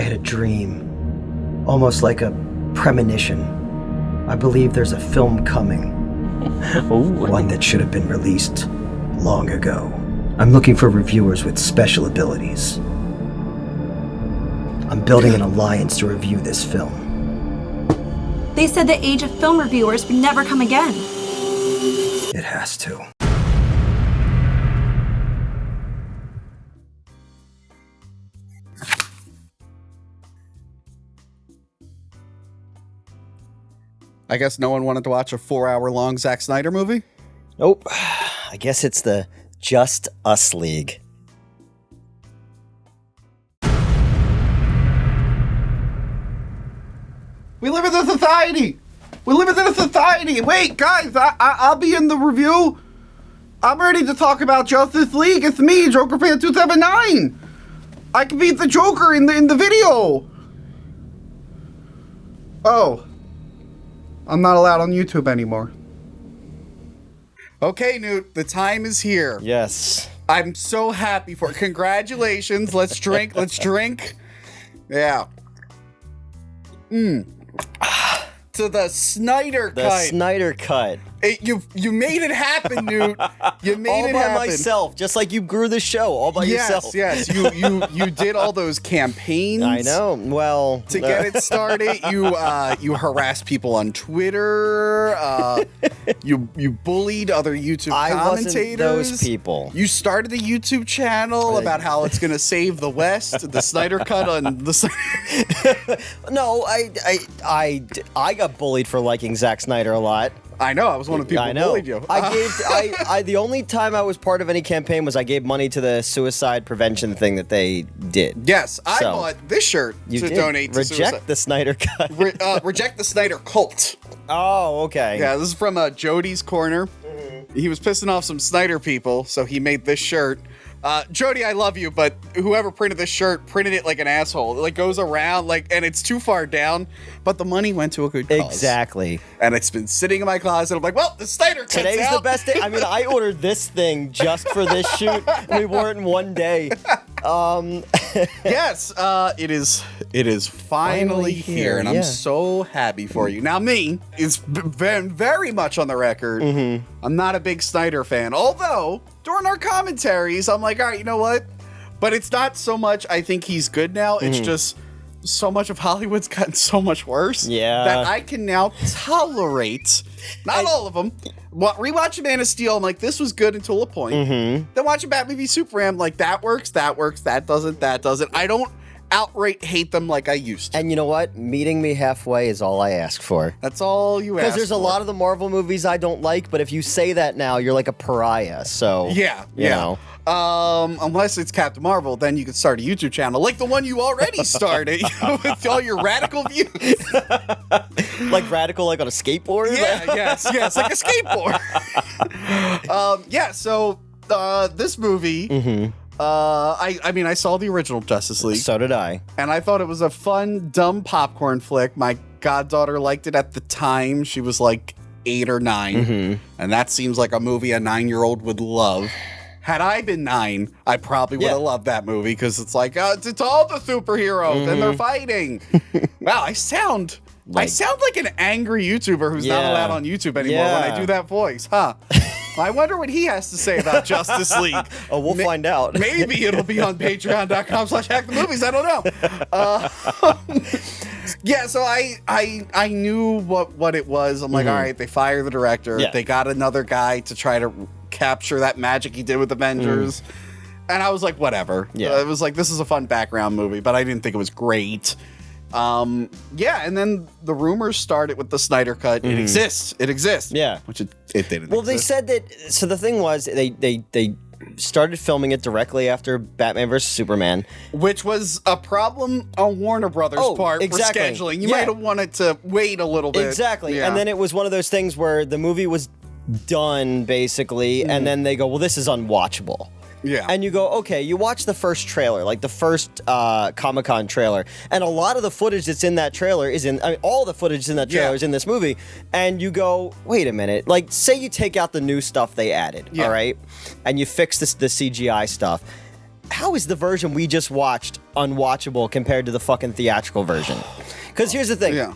had a dream, almost like a premonition. I believe there's a film coming. One that should have been released long ago. I'm looking for reviewers with special abilities. I'm building an alliance to review this film. They said the age of film reviewers would never come again. It has to. I guess no one wanted to watch a 4-hour-long Zack Snyder movie? Nope. I guess it's the Just Us League. We live in a society! We live in a society! Wait, guys, I'll be in the review. I'm ready to talk about Justice League. It's me, Joker Fan 279. I can beat the Joker in the video. Oh. I'm not allowed on YouTube anymore. Okay, Newt, the time is here. Yes. I'm so happy for it. Congratulations. Let's drink. Let's drink. Yeah. To the Snyder Cut. The Snyder Cut. You made it happen, Newt. You made it happen. All by myself, just like you grew the show all by yourself. Yes, you did all those campaigns. I know. Well, to get it started, you harassed people on Twitter. You bullied other YouTube commentators. Wasn't those people. You started a YouTube channel about how it's going to save the West. The Snyder Cut on the. No, I got bullied for liking Zack Snyder a lot. I know. I was one of the people who bullied you. The only time I was part of any campaign was I gave money to the suicide prevention thing that they did. Yes, I bought this shirt to donate to suicide. Reject the Snyder Cut. Reject the Snyder Cult. Oh, okay. Yeah, this is from Jody's Corner. He was pissing off some Snyder people, so he made this shirt. Jody, I love you, but whoever printed this shirt printed it like an asshole. It like goes around and it's too far down, but the money went to a good cause. Exactly. And it's been sitting in my closet. I'm like, well, the Snyder Cut's Today's out. the best day. I mean, I ordered this thing just for this shoot, and we wore it in one day. Yes, it is finally here, and I'm so happy for you. Now, me is very much on the record. I'm not a big Snyder fan, although during our commentaries, I'm like, all right, you know what? But it's not so much I think he's good now. It's just so much of Hollywood's gotten so much worse that I can now tolerate, not all of them. Rewatching Man of Steel, I'm like, this was good until a point. Then watching Batman v Superman, I'm like, that works, that doesn't. I don't outright hate them like I used to. And you know what? Meeting me halfway is all I ask for. That's all you ask for. Because there's a lot of the Marvel movies I don't like, but if you say that now, you're like a pariah, so... Yeah. You know. Unless it's Captain Marvel, then you could start a YouTube channel, like the one you already started, with all your radical views. Like radical, like on a skateboard? Yes, like a skateboard. So this movie... I mean, I saw the original Justice League. So did I. And I thought it was a fun, dumb popcorn flick. My goddaughter liked it at the time. She was like 8 or 9. And that seems like a movie a 9-year-old would love. Had I been 9, I probably would have loved that movie because it's like, it's all the superheroes and they're fighting. Wow, I sound like an angry YouTuber who's not allowed on YouTube anymore when I do that voice, huh? I wonder what he has to say about Justice League. Oh, we'll find out. Maybe it'll be on patreon.com/hackthemovies. I don't know. So I knew what it was. I'm like, all right, they fire the director. Yeah. They got another guy to try to capture that magic he did with Avengers. And I was like, whatever. Yeah. It was like, this is a fun background movie, but I didn't think it was great. And then the rumors started with the Snyder Cut. It exists. Yeah. Which it didn't Well, they said that, so the thing was, they started filming it directly after Batman vs. Superman. Which was a problem on Warner Brothers' part for scheduling. You might have wanted to wait a little bit. Exactly. Yeah. And then it was one of those things where the movie was done, basically, and then they go, well, this is unwatchable. Yeah. And you go, okay, you watch the first trailer, like the first Comic-Con trailer, and a lot of the footage that's in that trailer all the footage in that trailer is in this movie, and you go, wait a minute, like, say you take out the new stuff they added, all right, and you fix the CGI stuff. how is the version we just watched unwatchable compared to the fucking theatrical version? Because here's the thing. Yeah.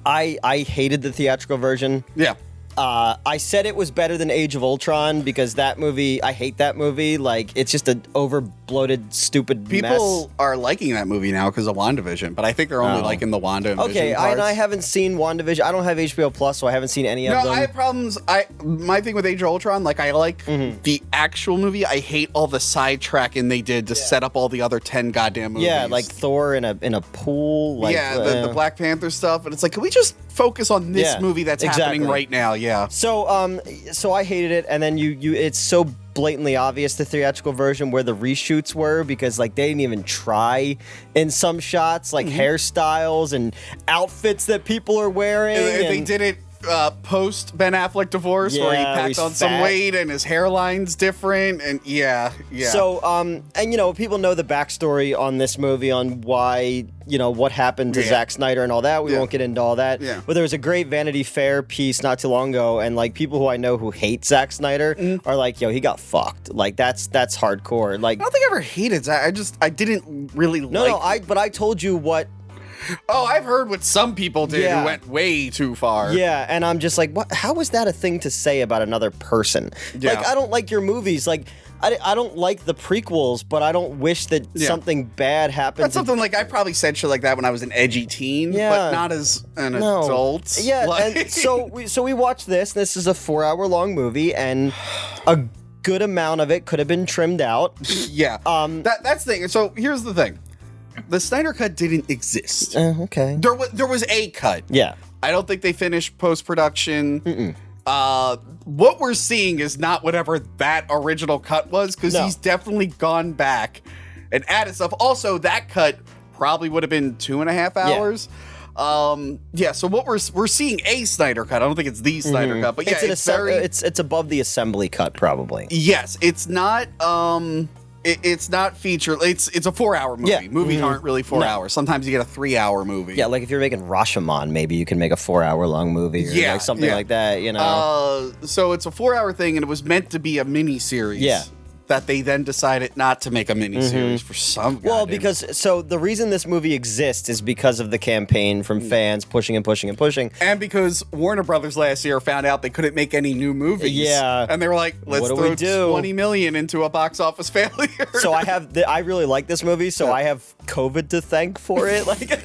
I hated the theatrical version. Yeah. I said it was better than Age of Ultron because that movie, I hate that movie. Like, it's just an over-bloated, stupid mess. People are liking that movie now because of WandaVision, but I think they're only liking the Wanda and Vision parts. I haven't seen WandaVision. I don't have HBO Plus, so I haven't seen any of them. No, I have problems. My thing with Age of Ultron, like, I like the actual movie. I hate all the sidetracking they did to set up all the other 10 goddamn movies. Yeah, like Thor in a pool. Like, the Black Panther stuff, and it's like, can we just focus on this movie that's happening right now? Yeah. So so I hated it, and then you it's so blatantly obvious the theatrical version where the reshoots were because like they didn't even try in some shots, like hairstyles and outfits that people are wearing. They did it post Ben Affleck divorce where he packed on some weight and his hairline's different, and yeah. So and you know, people know the backstory on this movie on why, you know, what happened to Zack Snyder and all that. We won't get into all that. Yeah. But there was a great Vanity Fair piece not too long ago, and like people who I know who hate Zack Snyder are like, yo, he got fucked. Like that's hardcore. Like, I don't think I ever hated Zack. I didn't really but I told you what. Oh, I've heard what some people did who went way too far. Yeah, and I'm just like, what? How is that a thing to say about another person? Yeah. Like, I don't like your movies. Like, I don't like the prequels, but I don't wish that something bad happened. That's something like I probably said shit like that when I was an edgy teen, but not as an adult. Yeah, like. And so we watched this. This is a 4-hour-long movie, and a good amount of it could have been trimmed out. Yeah. That's the thing. So here's the thing. The Snyder Cut didn't exist. Okay. There was a cut. Yeah. I don't think they finished post-production. What we're seeing is not whatever that original cut was, because he's definitely gone back and added stuff. Also, that cut probably would have been 2.5 hours. So what we're seeing a Snyder Cut. I don't think it's the Snyder Cut, but yeah, it's above the assembly cut probably. Yes, it's not it's not feature. It's a 4-hour movie. Yeah. Movies aren't really 4 hours. Sometimes you get a 3-hour movie. Yeah, like if you're making Rashomon, maybe you can make a 4-hour-long movie or like something like that, you know. So it's a 4-hour thing, and it was meant to be a mini-series. Yeah. That they then decided not to make a mini-series for some because so the reason this movie exists is because of the campaign from fans pushing and pushing and pushing. And because Warner Brothers last year found out they couldn't make any new movies. Yeah. And they were like, let's throw $20 million into a box office failure. So I really like this movie, so I have COVID to thank for it. Like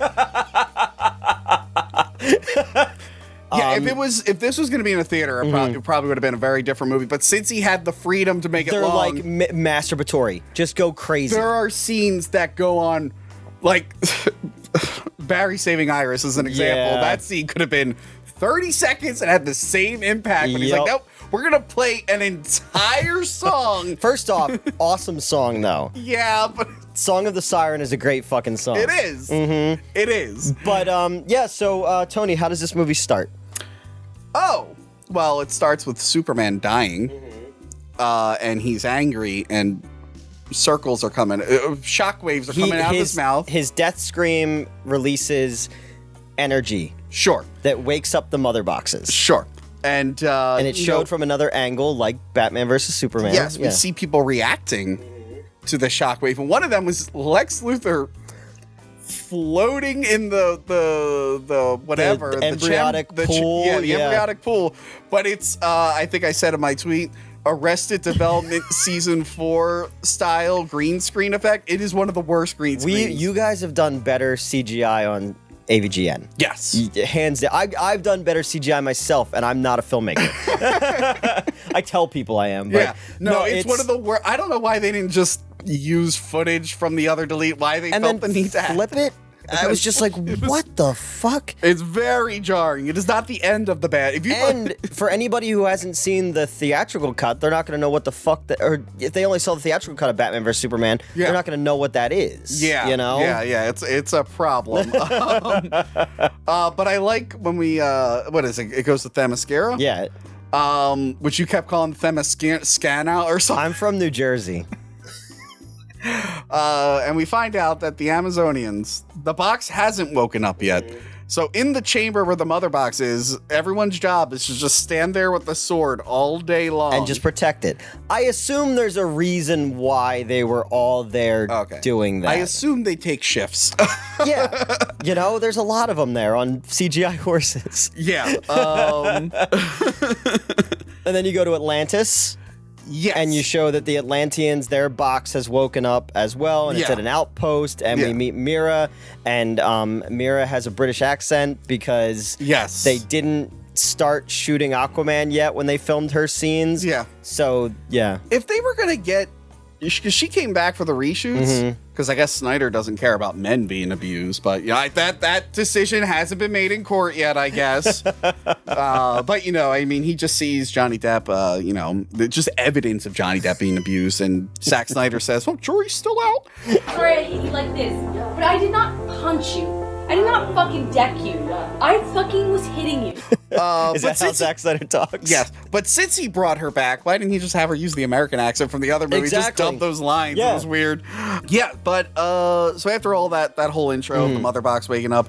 Yeah, if this was going to be in a theater, it probably would have been a very different movie. But since he had the freedom to make it long, they're like masturbatory, just go crazy. There are scenes that go on, like Barry saving Iris is an example. That scene could have been 30 seconds and had the same impact. But he's like, nope, we're gonna play an entire song. First off, awesome song though. Yeah, but Song of the Siren is a great fucking song. It is. It is. But so Tony, how does this movie start? Oh, well, it starts with Superman dying, and he's angry, and circles are coming. Shockwaves are coming out of his mouth. His death scream releases energy. Sure. That wakes up the mother boxes. Sure. And it showed from another angle, like Batman versus Superman. Yes, we see people reacting to the shockwave, and one of them was Lex Luthor floating in the whatever, the embryonic pool. The embryonic pool. But it's I think I said in my tweet, Arrested Development season 4 style green screen effect. It is one of the worst green screens. You guys have done better CGI on AVGN. Yes. Hands down. I've done better CGI myself, and I'm not a filmmaker. I tell people I am. But no, it's one of the worst. I don't know why they didn't just use footage from the other delete. Why they felt the need to flip it. I was just like, what the fuck? It's very jarring. It is not the end of the bad. And for anybody who hasn't seen the theatrical cut, they're not going to know what the fuck or if they only saw the theatrical cut of Batman vs Superman, they're not going to know what that is. Yeah, you know. Yeah. It's a problem. But I like when we what is it? It goes to Themyscira. Yeah. Which you kept calling Themyscana or something. I'm from New Jersey. And we find out that the Amazonians, the box hasn't woken up yet. So in the chamber where the mother box is, everyone's job is to just stand there with the sword all day long. And just protect it. I assume there's a reason why they were all there doing that. I assume they take shifts. Yeah. You know, there's a lot of them there on CGI horses. Yeah. And then you go to Atlantis. Yes. And you show that the Atlanteans, their box has woken up as well, and it's at an outpost, and we meet Mira, and Mira has a British accent because they didn't start shooting Aquaman yet when they filmed her scenes. Yeah. So, yeah. If they were going to get... Because she came back for the reshoots, because I guess Snyder doesn't care about men being abused, but that decision hasn't been made in court yet, I guess. But, you know, I mean, he just sees Johnny Depp, you know, just evidence of Johnny Depp being abused, and Zack Snyder says, well, jury's still out. Sorry I hit you like this, but I did not punch you. I did not fucking deck you. I fucking was hitting you. Is that how Zack Snyder talks? Yes. But since he brought her back, why didn't he just have her use the American accent from the other movie? Just dump those lines. It was weird. Yeah, but so after all that whole intro, the mother box waking up,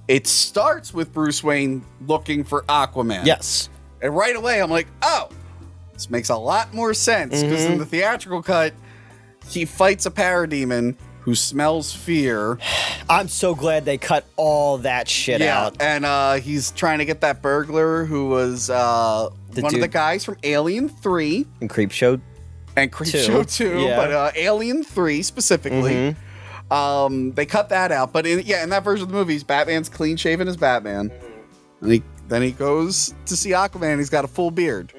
it starts with Bruce Wayne looking for Aquaman. Yes. And right away, I'm like, oh, this makes a lot more sense. Because in the theatrical cut, he fights a parademon who smells fear. I'm so glad they cut all that shit out. And he's trying to get that burglar who was one of the guys from Alien 3. And Creepshow. And Creepshow 2, but Alien 3 specifically. They cut that out. But in that version of the movie, Batman's clean shaven as Batman. And then he goes to see Aquaman, he's got a full beard.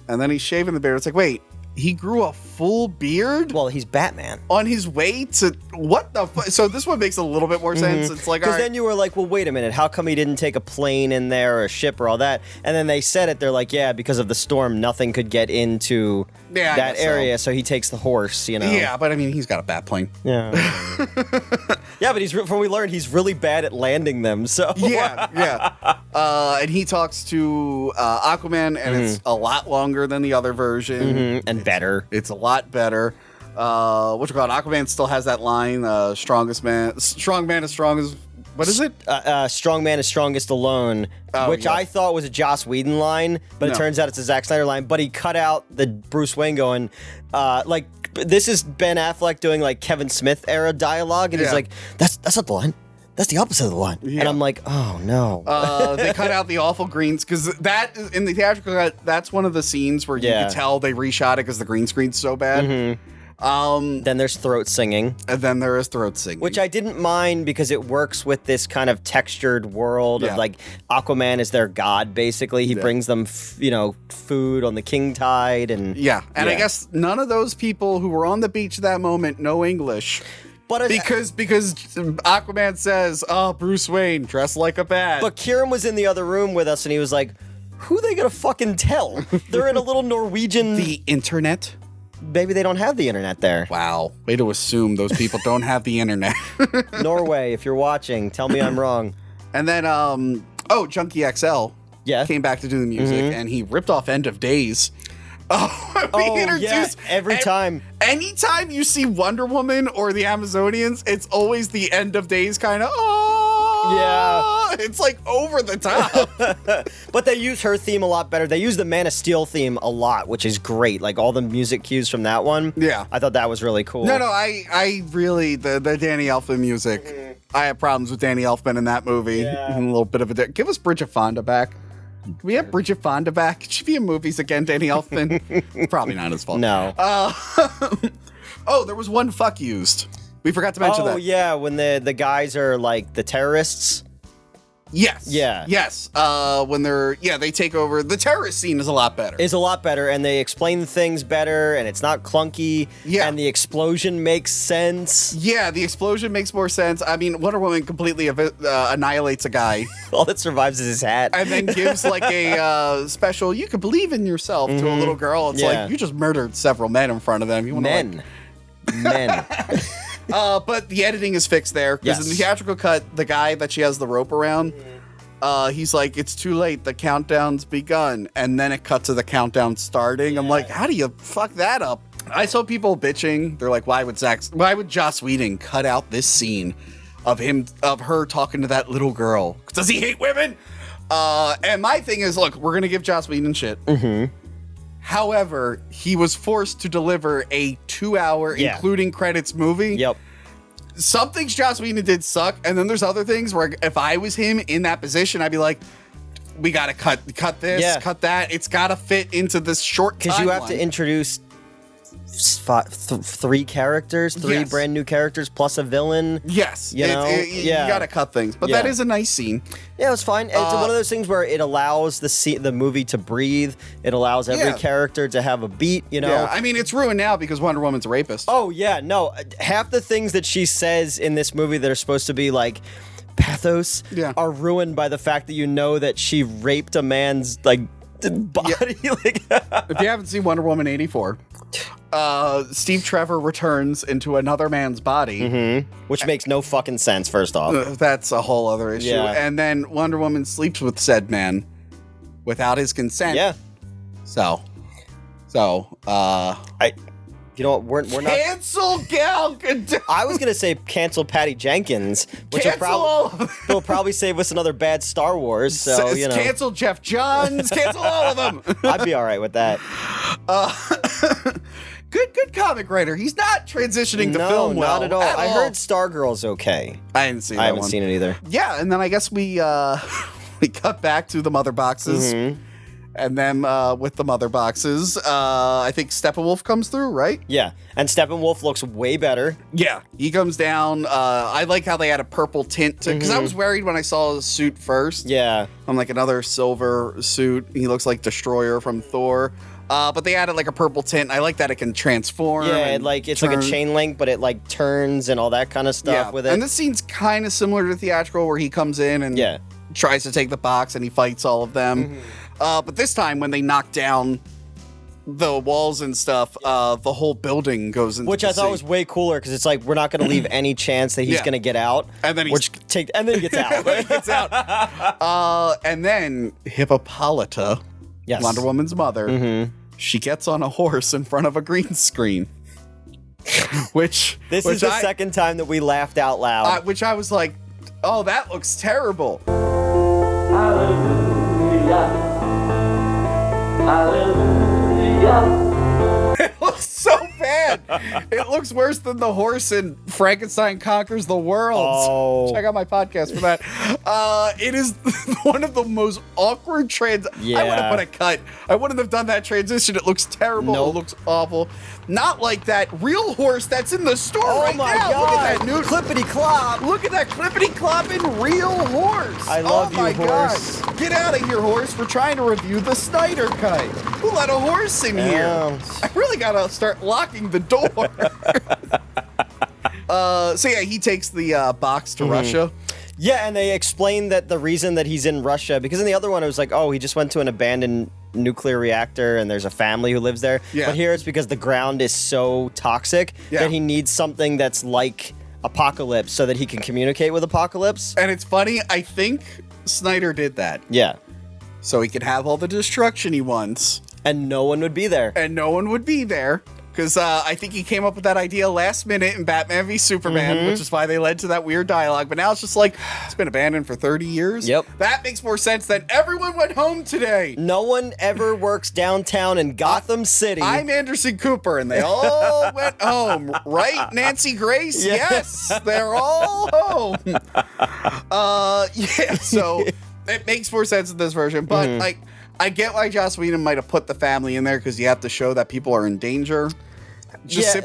And then he's shaving the beard. It's like, wait, he grew a full beard? Well, he's Batman. On his way to... What the fuck? So this one makes a little bit more sense. It's like... Because then you were like, well, wait a minute. How come he didn't take a plane in there or a ship or all that? And then they said it. They're like, yeah, because of the storm, nothing could get into that area. So he takes the horse, you know? Yeah, but I mean, he's got a bat plane. Yeah. Yeah, but from what we learned, he's really bad at landing them, so... Yeah. And he talks to Aquaman, and it's a lot longer than the other version. And better. It's a lot better. Aquaman still has that line, strong man is strong as... What is it? Strong man is strongest alone, which I thought was a Joss Whedon line, but it turns out it's a Zack Snyder line. But he cut out the Bruce Wayne going, like, this is Ben Affleck doing like Kevin Smith era dialogue, and he's like, that's not the line. That's the opposite of the line. Yeah. And I'm like, oh no. They cut out the awful greens, because that, in the theatrical cut, that's one of the scenes where you could tell they reshot it because the green screen's so bad. Then there's throat singing. And then there is throat singing. Which I didn't mind because it works with this kind of textured world of like Aquaman is their god, basically. He brings them, food on the king tide. And I guess none of those people who were on the beach at that moment know English. But because Aquaman says, oh, Bruce Wayne, dressed like a bat. But Kieran was in the other room with us and he was like, who are they going to fucking tell? They're in a little Norwegian... The internet? Maybe they don't have the internet there. Wow. Way to assume those people don't have the internet. Norway, if you're watching, tell me I'm wrong. And then, Junkie XL came back to do the music, and he ripped off End of Days. Every time. Anytime you see Wonder Woman or the Amazonians, it's always the End of Days kind of, it's like over the top. But they use her theme a lot better. They use the Man of Steel theme a lot, which is great. Like all the music cues from that one. Yeah. I thought that was really cool. No, I really, the Danny Elfman music, I have problems with Danny Elfman in that movie. Yeah. A little bit of a... Give us Bridget Fonda back. Can we have Bridget Fonda back? Could she be in movies again, Danny Elfman? Probably not his fault. No. There was one fuck used. We forgot to mention that. Oh, yeah, when the guys are like the terrorists. Yes. Yeah. Yes. When they take over. The terrorist scene is a lot better. It's a lot better, and they explain things better, and it's not clunky. Yeah. And the explosion makes sense. Yeah, the explosion makes more sense. I mean, Wonder Woman completely annihilates a guy. All that survives is his hat. And then gives like a special, you can believe in yourself to a little girl. It's like, you just murdered several men in front of them. You want Men. But the editing is fixed there, because in the theatrical cut, the guy that she has the rope around, he's like, it's too late, the countdown's begun, and then it cuts to the countdown starting. I'm like, how do you fuck that up? I saw people bitching. They're like, why would Joss Whedon cut out this scene of her talking to that little girl? Does he hate women? And my thing is, look, we're going to give Joss Whedon shit. However, he was forced to deliver a 2-hour, including credits movie. Yep. Some things Joss Whedon did suck, and then there's other things where if I was him in that position, I'd be like, we got to cut this, cut that. It's got to fit into this short timeline. Because you have to introduce 3 characters, 3 brand new characters, plus a villain. Yes. You got to cut things. But that is a nice scene. Yeah, it was fine. It's one of those things where it allows the movie to breathe. It allows every character to have a beat, you know? Yeah, I mean, it's ruined now because Wonder Woman's a rapist. Oh, yeah, no. Half the things that she says in this movie that are supposed to be, like, pathos are ruined by the fact that you know that she raped a man's, like, body. Like, if you haven't seen Wonder Woman 84... Steve Trevor returns into another man's body. Which makes no fucking sense, first off. That's a whole other issue. Yeah. And then Wonder Woman sleeps with said man without his consent. Yeah. So, you know what, we're not... Cancel Gal Gadot! I was going to say cancel Patty Jenkins, which will probably save us another bad Star Wars, so, you know. Cancel Jeff Johns! Cancel all of them! I'd be all right with that. Good comic writer. He's not transitioning to film well. No, not at all. I heard Stargirl's okay. I didn't see that I haven't one. seen it either. Yeah, and then I guess we cut back to the mother boxes. And then with the mother boxes, I think Steppenwolf comes through, right? Yeah, and Steppenwolf looks way better. Yeah, he comes down. I like how they had a purple tint to, because I was worried when I saw his suit first. Yeah. I'm like, another silver suit. He looks like Destroyer from Thor. But they added like a purple tint. I like that it can transform. Yeah, it's like a chain link, but it like turns and all that kind of stuff with it. And this scene's kind of similar to theatrical, where he comes in and tries to take the box and he fights all of them. But this time, when they knock down the walls and stuff, the whole building goes into which I thought was way cooler, because it's like, we're not going to leave any chance that he's going to get out. And then he gets out. And then Hippolyta, Wonder Woman's mother, she gets on a horse in front of a green screen. This is the second time that we laughed out loud. Which I was like, oh, that looks terrible. Hallelujah. Hallelujah. It looks so bad. It looks worse than the horse in Frankenstein Conquers the World. Oh. Check out my podcast for that. It is one of the most awkward I would have put a cut. I wouldn't have done that transition. It looks terrible. Nope. It looks awful. Not like that real horse that's in the store right now. God. Look at that, Newt. Clippity clop. Look at that clippity clopping real horse. I love you, horse. God. Get out of here, horse. We're trying to review the Snyder Cut. Who let a horse in here? I really gotta start locking the door. So yeah, he takes the box to Russia. Yeah, and they explain that the reason that he's in Russia, because in the other one it was like, oh, he just went to an abandoned nuclear reactor and there's a family who lives there. Yeah. But here it's because the ground is so toxic that he needs something that's like Apocalypse so that he can communicate with Apocalypse. And it's funny, I think Snyder did that. Yeah. So he could have all the destruction he wants. And no one would be there. Because I think he came up with that idea last minute in Batman v Superman, which is why they led to that weird dialogue. But now it's just like, it's been abandoned for 30 years. Yep. That makes more sense than everyone went home today. No one ever works downtown in Gotham City. I'm Anderson Cooper, and they all went home. Right, Nancy Grace? Yes, they're all home. So it makes more sense in this version. But, like, I get why Joss Whedon might have put the family in there, because you have to show that people are in danger. Just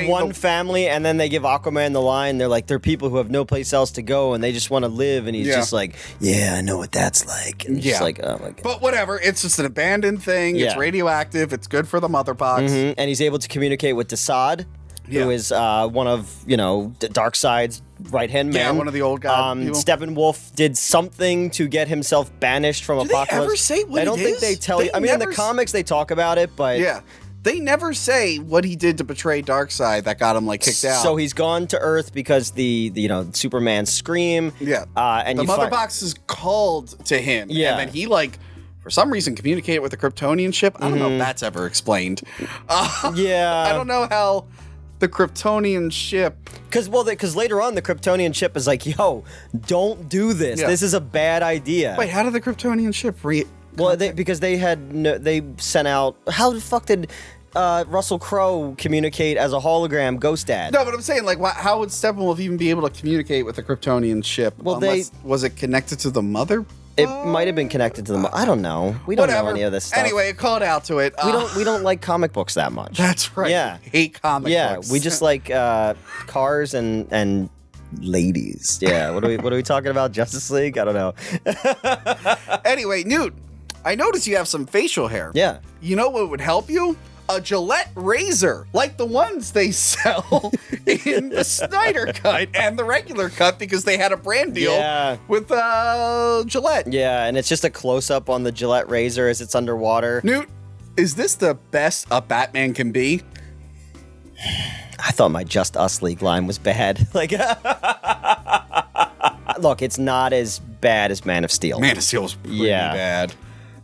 one family, and then they give Aquaman the line. They're like, there are people who have no place else to go, and they just want to live. And he's just like, yeah, I know what that's like. And just like, oh my God. But whatever, it's just an abandoned thing. Yeah. It's radioactive. It's good for the mother box. And he's able to communicate with Darkseid, who is one of, Darkseid's right-hand man. Yeah, one of the old guys. Steppenwolf did something to get himself banished from Apocalypse. They ever say what I don't think they tell you. I mean, in the comics, they talk about it, but... Yeah. They never say what he did to betray Darkseid that got him kicked out. So he's gone to Earth because the Superman scream. Yeah. And the mother box is called to him. Yeah. And then he for some reason, communicated with the Kryptonian ship. I don't know if that's ever explained. Yeah. I don't know how the Kryptonian ship... Because later on, the Kryptonian ship is like, yo, don't do this. Yeah. This is a bad idea. Wait, how did the Kryptonian ship because they sent out... How the fuck did Russell Crowe communicate as a hologram Ghost Dad? No, but I'm saying, like, how would Steppenwolf even be able to communicate with the Kryptonian ship? Well, was it connected to the mother? It might have been connected to the... I don't know. We don't know any of this stuff. Anyway, it called out to it. We don't like comic books that much. That's right. Yeah. We hate comic books. Yeah, we just like cars and ladies. Yeah, what are we talking about? Justice League? I don't know. Anyway, Newt, I noticed you have some facial hair. Yeah. You know what would help you? A Gillette razor, like the ones they sell in the Snyder Cut and the regular cut, because they had a brand deal with Gillette. Yeah, and it's just a close-up on the Gillette razor as it's underwater. Newt, is this the best a Batman can be? I thought my Just Us League line was bad. Like, look, it's not as bad as Man of Steel. Man of Steel is pretty bad.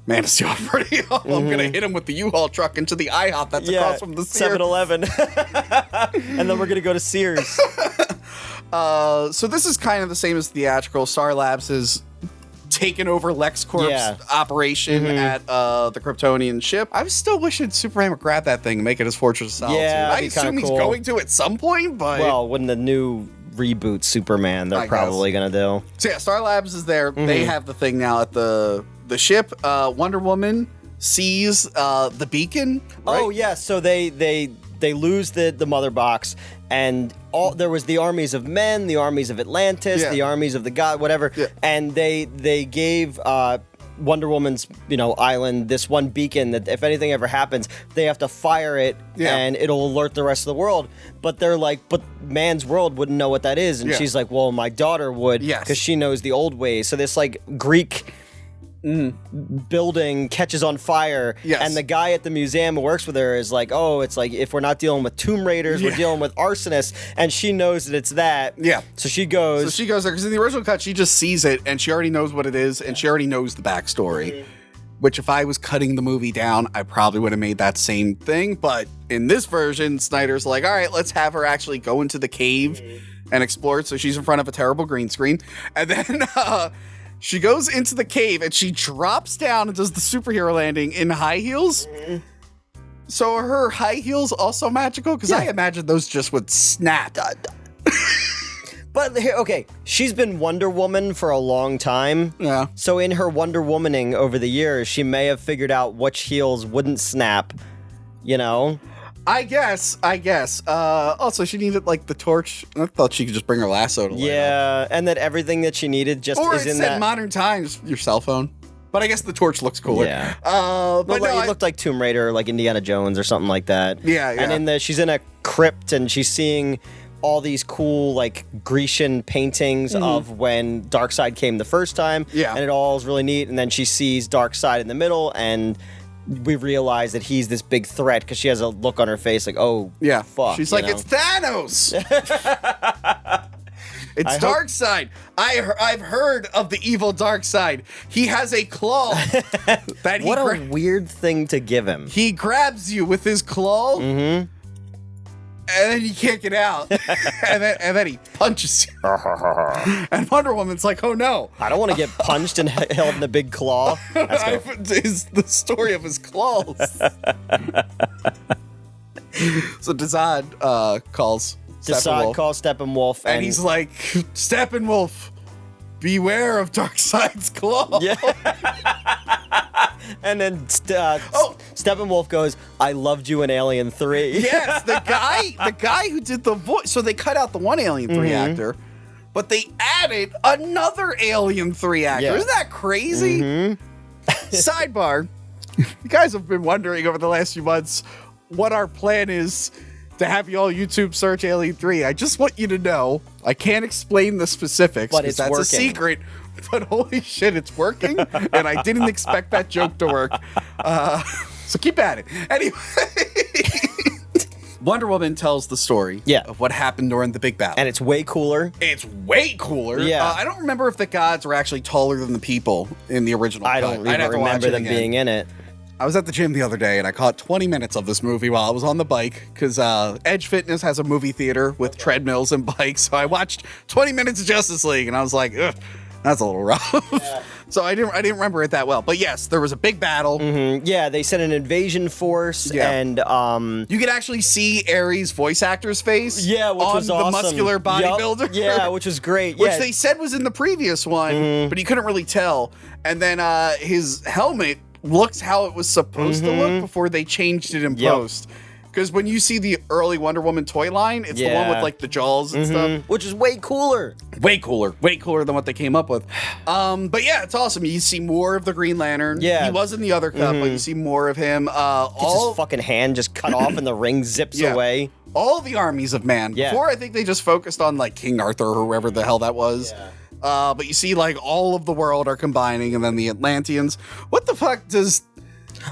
Man of Steel is pretty awful. I'm gonna hit him with the U-Haul truck into the IHOP that's across from the Sears. 7-Eleven. And then we're gonna go to Sears. So this is kind of the same as theatrical. Star Labs has taken over LexCorp's operation at the Kryptonian ship. I was still wishing Superman would grab that thing and make it his Fortress of Solitude. I assume he's going to at some point, but... Well, when the new reboot Superman, they're probably going to do. So yeah, Star Labs is there. They have the thing now at the ship. Wonder Woman sees the beacon. Right? Oh, yeah. So they lose the mother box, and there was the armies of men, the armies of Atlantis, the armies of the god, whatever, and they gave Wonder Woman's island this one beacon that if anything ever happens, they have to fire it and it'll alert the rest of the world. But they're like, but man's world wouldn't know what that is, and she's like, well, my daughter would, because she knows the old ways. So this like Greek building catches on fire, and the guy at the museum who works with her is like, oh, it's like if we're not dealing with Tomb Raiders, we're dealing with arsonists, and she knows that it's that. So she goes there, because in the original cut she just sees it and she already knows what it is, and she already knows the backstory, which if I was cutting the movie down, I probably would have made that same thing. But in this version, Snyder's like, all right, let's have her actually go into the cave and explore it. So she's in front of a terrible green screen, and then she goes into the cave and she drops down and does the superhero landing in high heels. So are her high heels also magical? Because I imagine those just would snap. But okay, she's been Wonder Woman for a long time. Yeah. So in her Wonder Womaning over the years, she may have figured out which heels wouldn't snap, I guess. Also, she needed like the torch. I thought she could just bring her lasso to light up. And that everything that she needed just is in that. Modern times, your cell phone. But I guess the torch looks cooler. Yeah. But no, it looked like Tomb Raider, like Indiana Jones or something like that. Yeah. And she's in a crypt and she's seeing all these cool like Grecian paintings of when Darkseid came the first time. Yeah. And it all is really neat. And then she sees Darkseid in the middle, and we realize that he's this big threat because she has a look on her face like, oh, fuck. She's like, it's Thanos. It's Darkseid. I've heard of the evil Darkseid. He has a claw. What a weird thing to give him. He grabs you with his claw, and then you can't get out, and then he punches you. And Wonder Woman's like, oh no. I don't want to get punched and held in a big claw. Is the story of his claws. So Desaad calls Steppenwolf. And he's like, Steppenwolf, beware of Darkseid's claw. Yeah. And then Steppenwolf goes, I loved you in Alien 3. Yes, the guy who did the voice. So they cut out the one Alien 3 actor, but they added another Alien 3 actor. Yeah. Isn't that crazy? Sidebar. You guys have been wondering over the last few months what our plan is to have you all YouTube search Alien 3. I just want you to know, I can't explain the specifics, but it's that's working. A secret. But holy shit, it's working, and I didn't expect that joke to work. So keep at it. Anyway, Wonder Woman tells the story of what happened during the big battle. And it's way cooler. It's way cooler. Yeah. I don't remember if the gods were actually taller than the people in the original cut. I don't even remember them being in it. I was at the gym the other day and I caught 20 minutes of this movie while I was on the bike because Edge Fitness has a movie theater with treadmills and bikes. So I watched 20 minutes of Justice League and I was like, ugh, that's a little rough. Yeah. So I didn't remember it that well. But yes, there was a big battle. Mm-hmm. Yeah, they sent an invasion force and you could actually see Ares' voice actor's face. Yeah, which on was awesome. The muscular bodybuilder. Yep. Yeah, which was great. Which they said was in the previous one, but you couldn't really tell. And then his helmet looks how it was supposed to look before they changed it in post. Because when you see the early Wonder Woman toy line, it's the one with like the jaws and stuff. Which is way cooler. Way cooler than what they came up with. But yeah, it's awesome. You see more of the Green Lantern. Yeah. He was in the other cut, but you see more of him. Gets his fucking hand just cut off and the ring zips away. All the armies of man. Yeah. Before, I think they just focused on like King Arthur or whoever the hell that was. Yeah. But you see like all of the world are combining and then the Atlanteans. What the fuck does...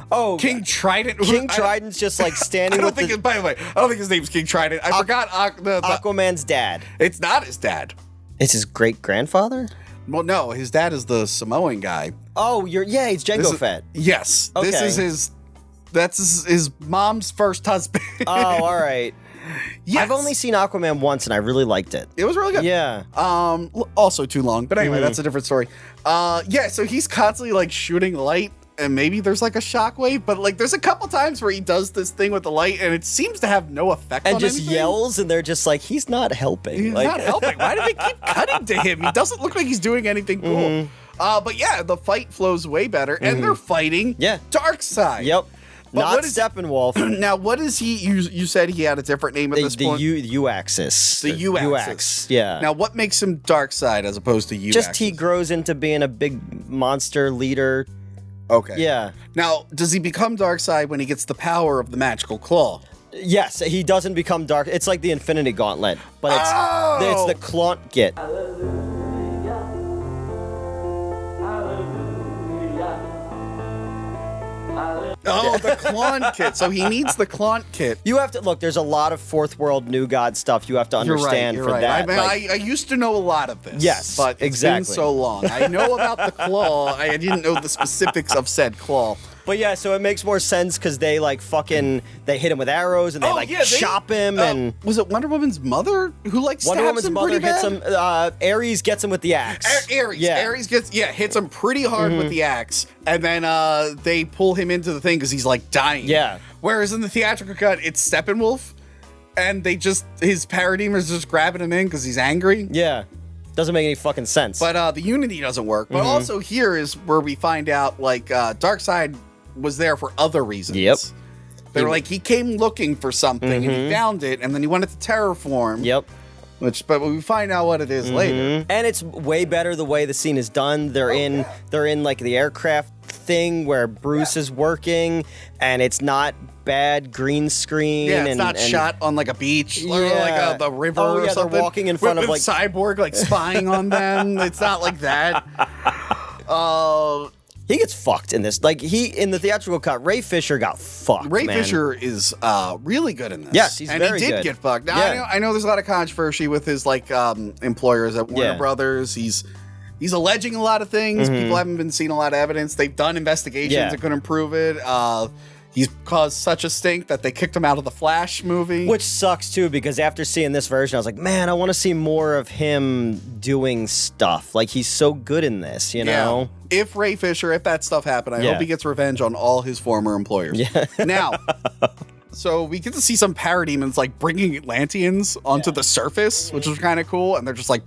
Oh, King Trident. King Trident's just like standing. By the way, I don't think his name's King Trident. I forgot Aquaman's dad. It's not his dad. It's his great grandfather. Well, no, his dad is the Samoan guy. Oh, he's Jango Fett. Yes, okay. This is his mom's first husband. Oh, all right. Yes. I've only seen Aquaman once, and I really liked it. It was really good. Yeah. Also too long, but anyway, that's a different story. Yeah. So he's constantly like shooting light. And maybe there's like a shockwave, but like there's a couple times where he does this thing with the light and it seems to have no effect on just anything. Yells and they're just like, he's not helping. He's not helping. Why do they keep cutting to him? He doesn't look like he's doing anything cool. But yeah, the fight flows way better and they're fighting Darkseid. Yep. But not Steppenwolf. Now, what is he? You said he had a different name at this point? The U-axis. The U-axis. Yeah. Now, what makes him Darkseid as opposed to U-axis? Just he grows into being a big monster leader. Okay. Yeah. Now, does he become Darkseid when he gets the power of the magical claw? Yes, he doesn't become dark. It's like the Infinity Gauntlet, but it's the Gauntlet. Oh, the Clon kit. So he needs the Clon kit. You have to look. There's a lot of fourth world New God stuff you have to understand you're for right. that. I used to know a lot of this. Yes, but it's been so long. I know about the claw. I didn't know the specifics of said claw. But yeah, so it makes more sense because they like fucking they hit him with arrows and they chop him and was it Wonder Woman's mother who like Wonder Woman's him mother pretty hits bad? him. Ares gets him with the axe. Ares hits him pretty hard with the axe, and then they pull him into the thing because he's like dying. Yeah. Whereas in the theatrical cut, it's Steppenwolf, and his parademons just grabbing him in because he's angry. Yeah. Doesn't make any fucking sense. But the Unity doesn't work. But also here is where we find out like Darkseid was there for other reasons. Yep. They were like, he came looking for something and he found it and then he wanted to terraform. Yep. But we find out what it is later. And it's way better the way the scene is done. They're in like the aircraft thing where Bruce is working and it's not bad green screen. Yeah, it's not shot on like a beach or like the river or something. They're walking in front of like Cyborg like spying on them. It's not like that. He gets fucked in this. Like in the theatrical cut, Ray Fisher got fucked. Ray Fisher is really good in this. Yes, he's and very he did good. get fucked. Now, I know there's a lot of controversy with his like employers at Warner Brothers. He's alleging a lot of things. People haven't been seeing a lot of evidence. They've done investigations and couldn't prove it. He's caused such a stink that they kicked him out of the Flash movie. Which sucks too, because after seeing this version, I was like, man, I want to see more of him doing stuff. Like, he's so good in this, you know? If Ray Fisher, if that stuff happened, I hope he gets revenge on all his former employers. Yeah. Now, so we get to see some parademons like bringing Atlanteans onto the surface, which is kind of cool. And they're just like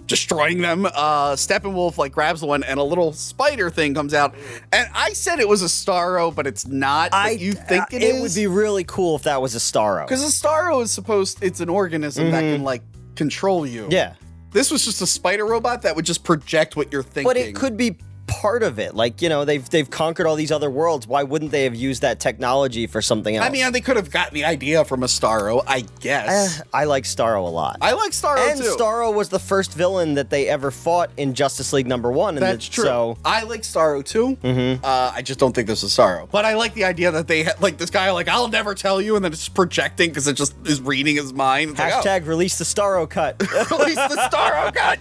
destroying them. Steppenwolf like grabs the one and a little spider thing comes out. And I said it was a Starro, but it's not. You think it is? It would be really cool if that was a Starro. Because a Starro is it's an organism that can like control you. Yeah. This was just a spider robot that would just project what you're thinking. But it could be part of it. Like, they've conquered all these other worlds. Why wouldn't they have used that technology for something else? I mean, they could have gotten the idea from a Starro, I guess. I like Starro a lot. I like Starro, and too. And Starro was the first villain that they ever fought in Justice League #1. That's true. So I like Starro, too. I just don't think this is Starro. But I like the idea that they had, like, this guy, like, I'll never tell you, and then it's projecting because it just is reading his mind. It's Hashtag release the Starro cut. Release the Starro cut!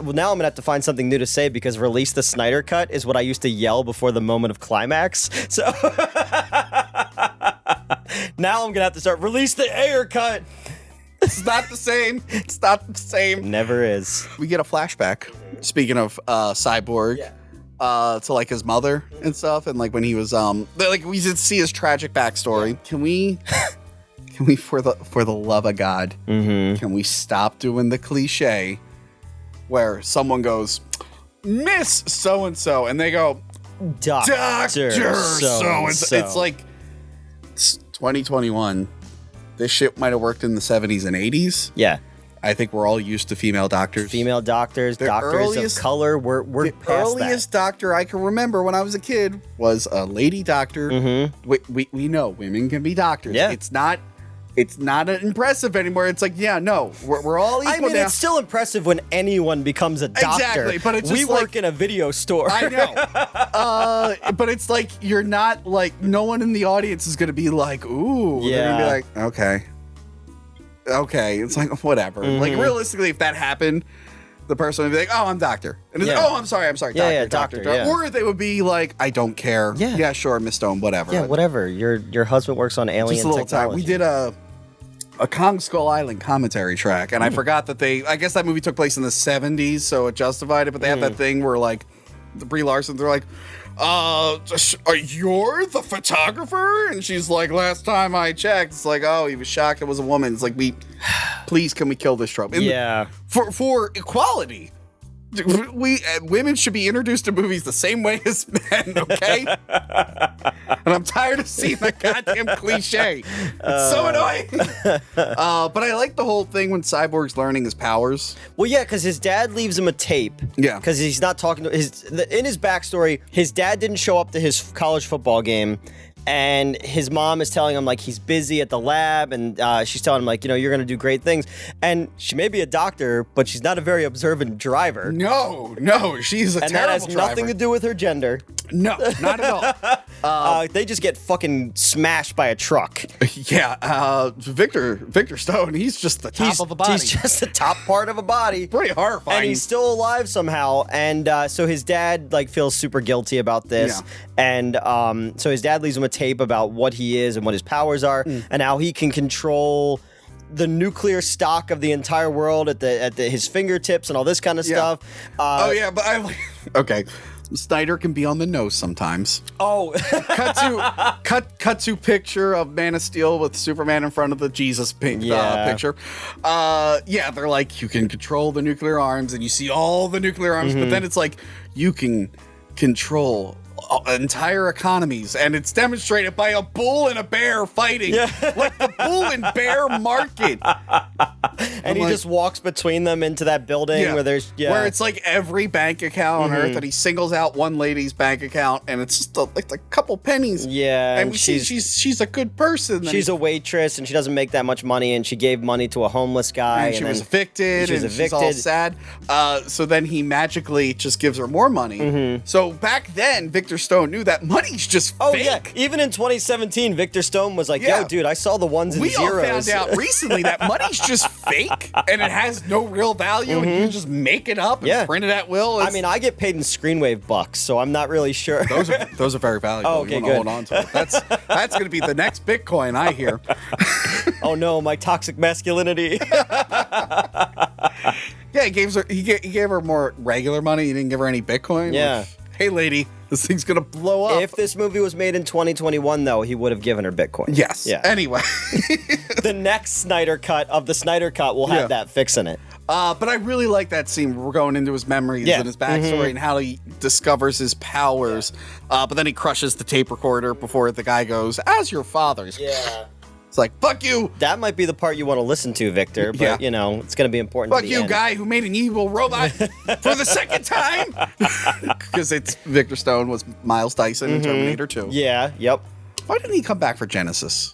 Well, now I'm going to have to find something new to say because release the Snyder cut is what I used to yell before the moment of climax. So now I'm going to have to start release the Ayer cut. It's not the same. It's not the same. Never is. We get a flashback, speaking of Cyborg, to like his mother and stuff. And like when he was, like we did see his tragic backstory. Can we, for the love of God, can we stop doing the cliche where someone goes, Miss so-and-so, and they go, Doctor so-and-so. It's like, it's 2021. This shit might have worked in the 70s and 80s. Yeah. I think we're all used to female doctors. Female doctors, doctors of color. We're the past earliest doctor I can remember when I was a kid was a lady doctor. We know women can be doctors. Yeah. It's not impressive anymore. It's like, we're all equal. I mean, now. it's still impressive when anyone becomes a doctor. Exactly, but it's just we work in a video store. I know. But it's like, you're not like, no one in the audience is going to be like, ooh. Yeah. They're going to be like, okay. It's like, whatever. Like, realistically, if that happened, the person would be like, oh, I'm doctor. And it's like, oh, I'm sorry, doctor. Yeah. Or they would be like, I don't care. Yeah, sure, Miss Stone, whatever. Yeah, whatever. Your husband works on alien just a little technology. time. We did a Kong Skull Island commentary track, and I forgot that I guess that movie took place in the 70s, so it justified it, but they have that thing where, like, the Brie Larson, they're like, you're the photographer? And she's like, last time I checked, it's like, oh, he was shocked it was a woman. It's like, please, can we kill this trope? For equality. Women should be introduced to movies the same way as men, okay? And I'm tired of seeing that goddamn cliche. It's so annoying. But I like the whole thing when Cyborg's learning his powers. Well, yeah, because his dad leaves him a tape. Yeah. Because he's not talking to in his backstory, his dad didn't show up to his college football game. And his mom is telling him, like, he's busy at the lab, and she's telling him, like, you're going to do great things. And she may be a doctor, but she's not a very observant driver. No, she's a terrible driver. And that has nothing to do with her gender. No, not at all. They just get fucking smashed by a truck. Yeah, Victor Stone, he's just the top of a body. He's just the top part of a body. Pretty horrifying. And he's still alive somehow. And so his dad, like, feels super guilty about this. Yeah. And so his dad leaves him a tape about what he is and what his powers are, and how he can control the nuclear stock of the entire world at his fingertips and all this kind of stuff. But okay. Snyder can be on the nose sometimes. Oh, cut to picture of Man of Steel with Superman in front of the Jesus picture. They're like, you can control the nuclear arms, and you see all the nuclear arms, but then it's like, you can control entire economies, and it's demonstrated by a bull and a bear fighting, like the bull and bear market. And he just walks between them into that building where there's where it's like every bank account on Earth, and he singles out one lady's bank account, and it's just like a couple pennies. And she's a good person. She's a waitress, and she doesn't make that much money, and she gave money to a homeless guy, and she was evicted. She's all sad. So then he magically just gives her more money. So back then, Victor Stone knew that money's just fake. Yeah. Even in 2017, Victor Stone was like, yo, dude, I saw the ones and zeros. We all found out recently that money's just fake, and it has no real value, and you can just make it up and print it at will. I mean, I get paid in Screenwave bucks, so I'm not really sure. Those are very valuable. Oh, okay, you want to hold on to it. That's going to be the next Bitcoin, I hear. Oh no, my toxic masculinity. Yeah, he gave her more regular money. He didn't give her any Bitcoin. Yeah. Hey, lady, this thing's gonna blow up. If this movie was made in 2021, though, he would have given her Bitcoin. Yes. Yeah. Anyway, the next Snyder Cut of the Snyder Cut will have that fix in it. But I really like that scene where we're going into his memories and his backstory and how he discovers his powers. But then he crushes the tape recorder before the guy goes, "As your father's." Yeah. It's like, fuck you. That might be the part you want to listen to, Victor, but, you know, it's going to be important Fuck to the you, end. guy who made an evil robot for the second time. Because it's Victor Stone was Miles Dyson in Terminator 2. Yeah, yep. Why didn't he come back for Genesis?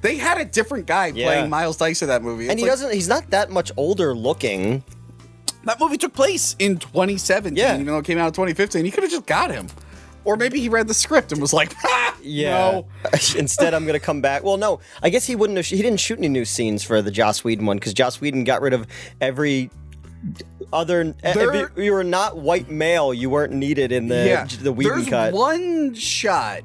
They had a different guy playing Miles Dyson in that movie. And he's not that much older looking. That movie took place in 2017, even though it came out in 2015. He could have just got him. Or maybe he read the script and was like, ha! Yeah. No. Instead, I'm going to come back. Well, no, I guess he wouldn't have. He didn't shoot any new scenes for the Joss Whedon one because Joss Whedon got rid of every other. If you were not white male, you weren't needed in the Whedon cut. There's one shot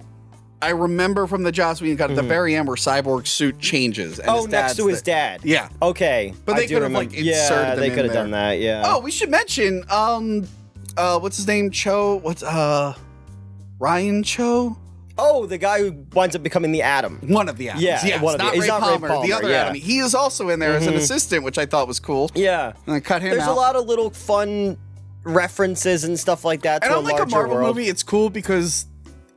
I remember from the Joss Whedon cut at the very end where Cyborg's suit changes. And next to his dad. Yeah. Okay. But they could have like inserted them they in could have there. done that. Yeah. Oh, we should mention what's his name? Ryan Cho? Oh, the guy who winds up becoming the Atom. One of the Atoms. Yeah, yes, one of the- not he's Ray not Ray Palmer, Palmer, the other yeah. Atom. He is also in there as an assistant, which I thought was cool. Yeah. And I cut him There's out. a lot of little fun references and stuff like that And to a on like a larger Marvel world. movie, it's cool because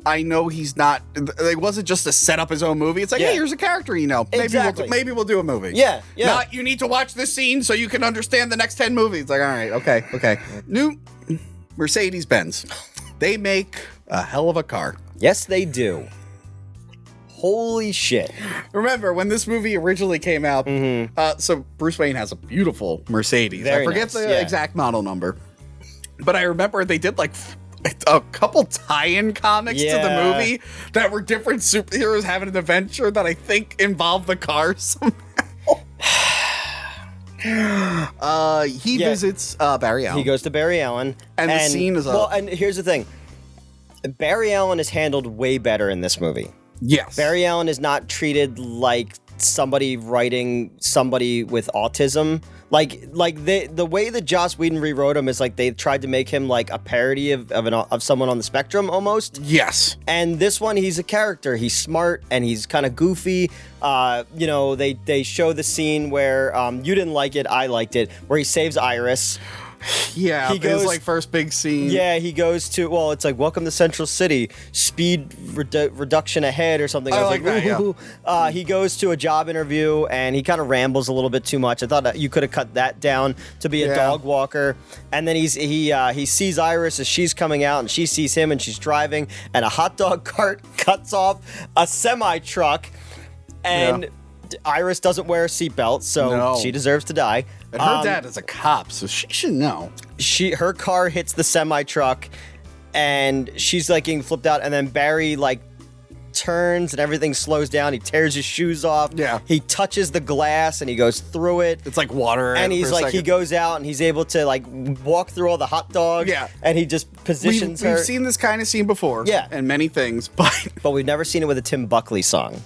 I know he's not. It wasn't just to set up his own movie. It's like, hey, here's a character you know. Exactly. Maybe we'll do a movie. Yeah, yeah. Not you need to watch this scene so you can understand the next 10 movies. It's like, all right, okay. New Mercedes-Benz. They make a hell of a car. Yes, they do. Holy shit. Remember, when this movie originally came out, so Bruce Wayne has a beautiful Mercedes. Very I forget nice, the yeah. exact model number. But I remember they did like a couple tie-in comics to the movie that were different superheroes having an adventure that I think involved the car somehow. He visits Barry Allen. He goes to Barry Allen. And the scene is well, and here's the thing. Barry Allen is handled way better in this movie. Yes. Barry Allen is not treated like somebody writing somebody with autism. Like the way that Joss Whedon rewrote him is like they tried to make him like a parody of someone on the spectrum almost. Yes. And this one, he's a character. He's smart and he's kind of goofy. You know, they show the scene where you didn't like it, I liked it, where he saves Iris. Yeah, He goes- his like first big scene. Yeah, he goes to, well, it's like, welcome to Central City, speed reduction ahead or something. I was like that, yeah. ooh. He goes to a job interview and he kind of rambles a little bit too much. I thought that you could have cut that down to be a dog walker. And then he sees Iris as she's coming out and she sees him and she's driving and a hot dog cart cuts off a semi-truck and Iris doesn't wear a seatbelt, so she deserves to die. And her dad is a cop, so she should know. Her car hits the semi-truck and she's like getting flipped out, and then Barry like turns and everything slows down. He tears his shoes off. Yeah. He touches the glass and he goes through it. It's like water. And he's like, he goes out and he's able to like walk through all the hot dogs. Yeah. And he just positions her. We've seen this kind of scene before. Yeah. And many things, but But we've never seen it with a Tim Buckley song.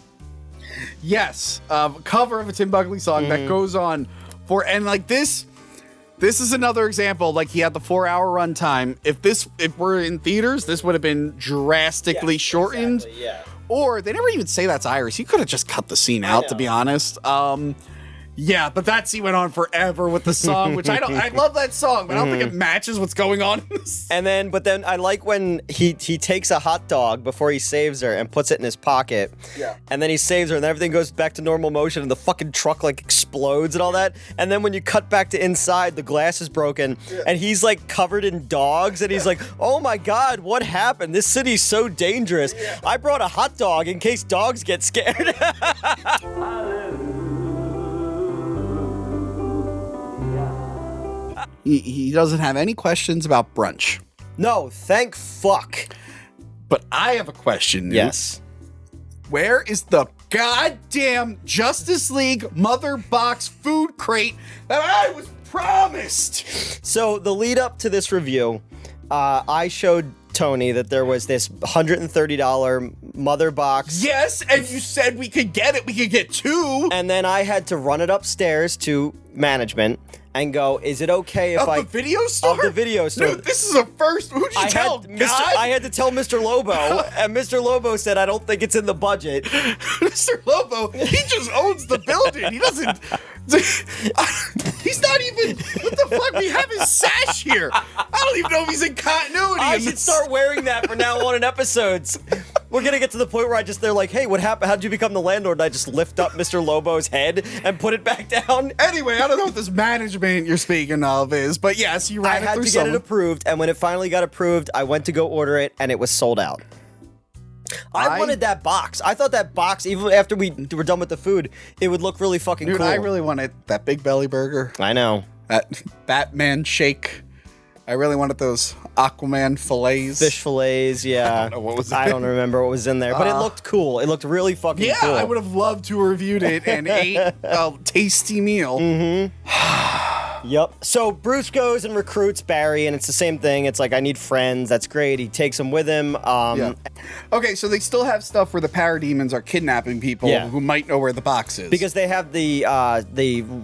yes, cover of a Tim Buckley song that goes on for, and like this is another example. Like he had the 4-hour runtime. If we're in theaters, this would have been drastically shortened. Exactly, yeah. Or they never even say that's Iris. He could have just cut the scene out, to be honest. Yeah, but that scene went on forever with the song, which I love that song, but I don't think it matches what's going on in this. But then I like when he takes a hot dog before he saves her and puts it in his pocket. Yeah. And then he saves her and everything goes back to normal motion and the fucking truck like explodes and all that. And then when you cut back to inside, the glass is broken and he's like covered in dogs and he's like, oh my God, what happened? This city's so dangerous. I brought a hot dog in case dogs get scared. He doesn't have any questions about brunch. No, thank fuck. But I have a question, Newt. Yes. Where is the goddamn Justice League mother box food crate that I was promised? So the lead up to this review, I showed Tony that there was this $130 mother box. Yes, and you said we could get it. We could get two. And then I had to run it upstairs to management and go, is it okay if Of I... the video store? Of the video store. Dude, this is a first. Who'd you tell? I had to tell Mr. Lobo, and Mr. Lobo said, I don't think it's in the budget. Mr. Lobo, he just owns the building. He doesn't... He's not even... What the fuck? We have his sash here. I don't even know if he's in continuity. I in should this. start wearing that from now on in episodes. We're gonna get to the point where they're like, hey, what happened? How did you become the landlord? And I just lift up Mr. Lobo's head and put it back down. Anyway, I don't know what this management you're speaking of is, but yes, you ran it I through had to get it approved, and when it finally got approved, I went to go order it, and it was sold out. I wanted that box. I thought that box, even after we were done with the food, it would look really fucking cool. I really wanted that Big Belly burger. I know. That Batman shake. I really wanted those Aquaman fillets. Fish fillets, yeah. I don't know what was in I don't remember what was in there, but it looked cool. It looked really fucking cool. Yeah, I would have loved to have reviewed it and ate a tasty meal. Yep. So Bruce goes and recruits Barry, and it's the same thing. It's like, I need friends. That's great. He takes them with him. Yeah. Okay, so they still have stuff where the parademons are kidnapping people who might know where the box is. Because they have the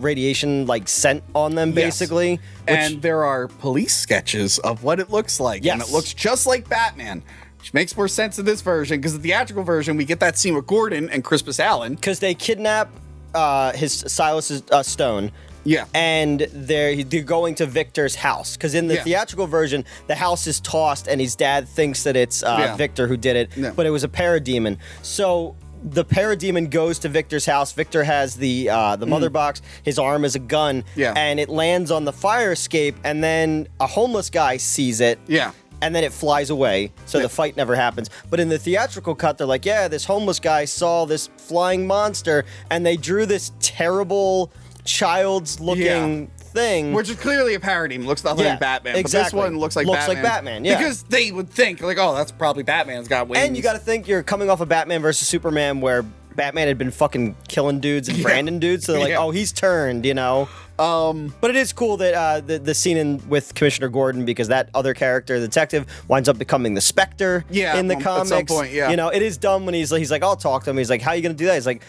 radiation scent on them, basically. Yes. And there are police sketches of what it looks like. Yes. And it looks just like Batman. Which makes more sense in this version, because the theatrical version, we get that scene with Gordon and Crispus Allen. Because they kidnap Silas's Stone. Yeah. And they're going to Victor's house. Because in the theatrical version, the house is tossed and his dad thinks that it's Victor who did it, but it was a parademon. So the parademon goes to Victor's house. Victor has the mother box. His arm is a gun. Yeah. And it lands on the fire escape, and then a homeless guy sees it. Yeah. And then it flies away, so the fight never happens. But in the theatrical cut, they're like, yeah, this homeless guy saw this flying monster, and they drew this terrible child's looking thing, which is clearly a parody. Looks nothing like Batman. Exactly. But this one looks like Batman. Yeah, because they would think oh, that's probably Batman's got wings. And you got to think you're coming off of Batman versus Superman, where Batman had been fucking killing dudes and branding dudes, so they're like, oh, he's turned, But it is cool that the scene with Commissioner Gordon, because that other character, the detective, winds up becoming the Spectre in the comics. At some point, it is dumb when he's like, I'll talk to him. He's like, how are you gonna do that? He's like,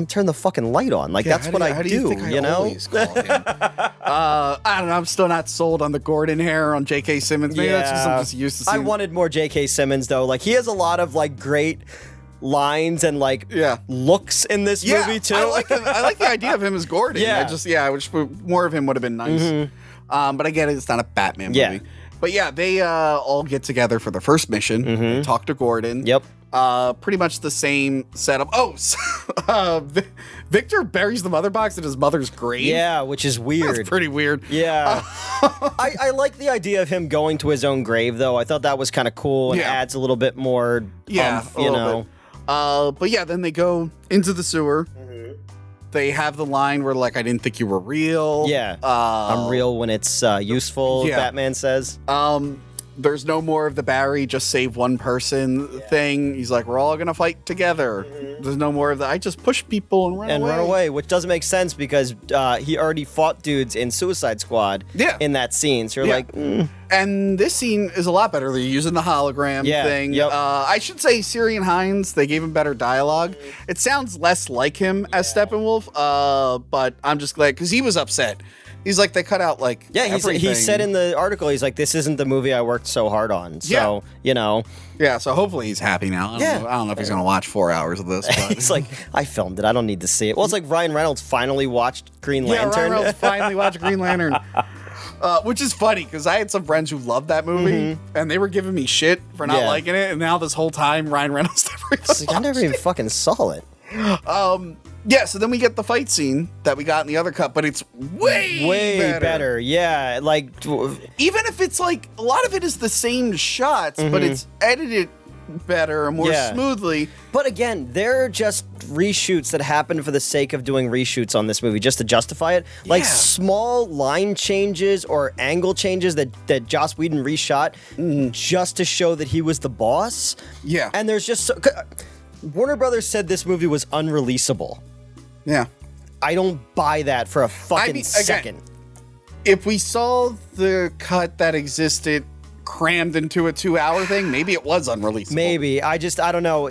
turn the fucking light on. That's what I do. Always call him? I don't know. I'm still not sold on the Gordon hair on J.K. Simmons. Maybe that's because I'm just used to seeing. I wanted more J.K. Simmons though. He has a lot of great lines and looks in this movie too. I like the idea of him as Gordon. I wish more of him would have been nice. But I get it. It's not a Batman movie. But yeah, they all get together for the first mission. They talk to Gordon. Yep. Pretty much the same setup. Victor buries the mother box in his mother's grave. Yeah, which is weird. That's pretty weird. Yeah. I like the idea of him going to his own grave, though. I thought that was kind of cool and adds a little bit more umph, bit. But yeah, then they go into the sewer. They have the line where I didn't think you were real. Yeah. I'm real when it's useful, Batman says. There's no more of the Barry just save one person thing. He's like, we're all gonna fight together. There's no more of that. I just push people and run away, which doesn't make sense because he already fought dudes in Suicide Squad in that scene. So you're like, And this scene is a lot better. They're using the hologram thing. Yep. I should say Syrian Hines, they gave him better dialogue. It sounds less like him as Steppenwolf, but I'm just glad because he was upset. He's like, they cut out everything. He said in the article, he's like, this isn't the movie I worked so hard on. So, Yeah, so hopefully he's happy now. I don't know if he's going to watch 4 hours of this. But. He's like, I filmed it. I don't need to see it. Well, it's like Ryan Reynolds finally watched Green Lantern. Yeah, Ryan Reynolds finally watched Green Lantern. Which is funny, because I had some friends who loved that movie, and they were giving me shit for not liking it, and now this whole time, Ryan Reynolds never even I never even fucking saw it. Yeah, so then we get the fight scene that we got in the other cut, but it's way better. Yeah, even if it's a lot of it is the same shots, but it's edited better and more smoothly. But again, they're just reshoots that happen for the sake of doing reshoots on this movie, just to justify it. Small line changes or angle changes that Joss Whedon reshot just to show that he was the boss. Yeah. And there's just Warner Brothers said this movie was unreleasable. Yeah. I don't buy that for a fucking second. If we saw the cut that existed crammed into a 2-hour thing, maybe it was unreleasable. Maybe. I don't know.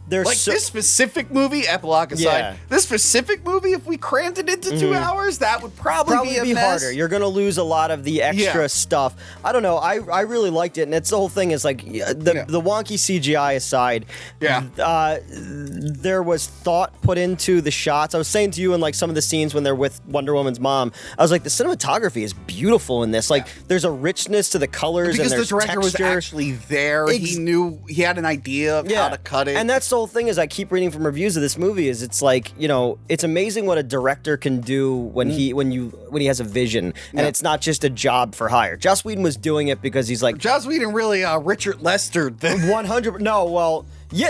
there's like this specific movie, Epilogue aside, this specific movie, if we crammed it into 2 hours, that would probably be harder. You're gonna lose a lot of the extra stuff. I don't know. I really liked it, and it's the whole thing is like the wonky CGI aside. There was thought put into the shots. I was saying to you in like some of the scenes when they're with Wonder Woman's mom, I was like, the cinematography is beautiful in this. Like, there's a richness to the colors because and there's the director texture. was actually there. He knew, he had an idea of how to cut it. And that's the whole thing is I keep reading from reviews of this movie is it's like, you know, it's amazing what a director can do when he has a vision and it's not just a job for hire. Joss Whedon was doing it because he's like Joss Whedon really Richard Lester 100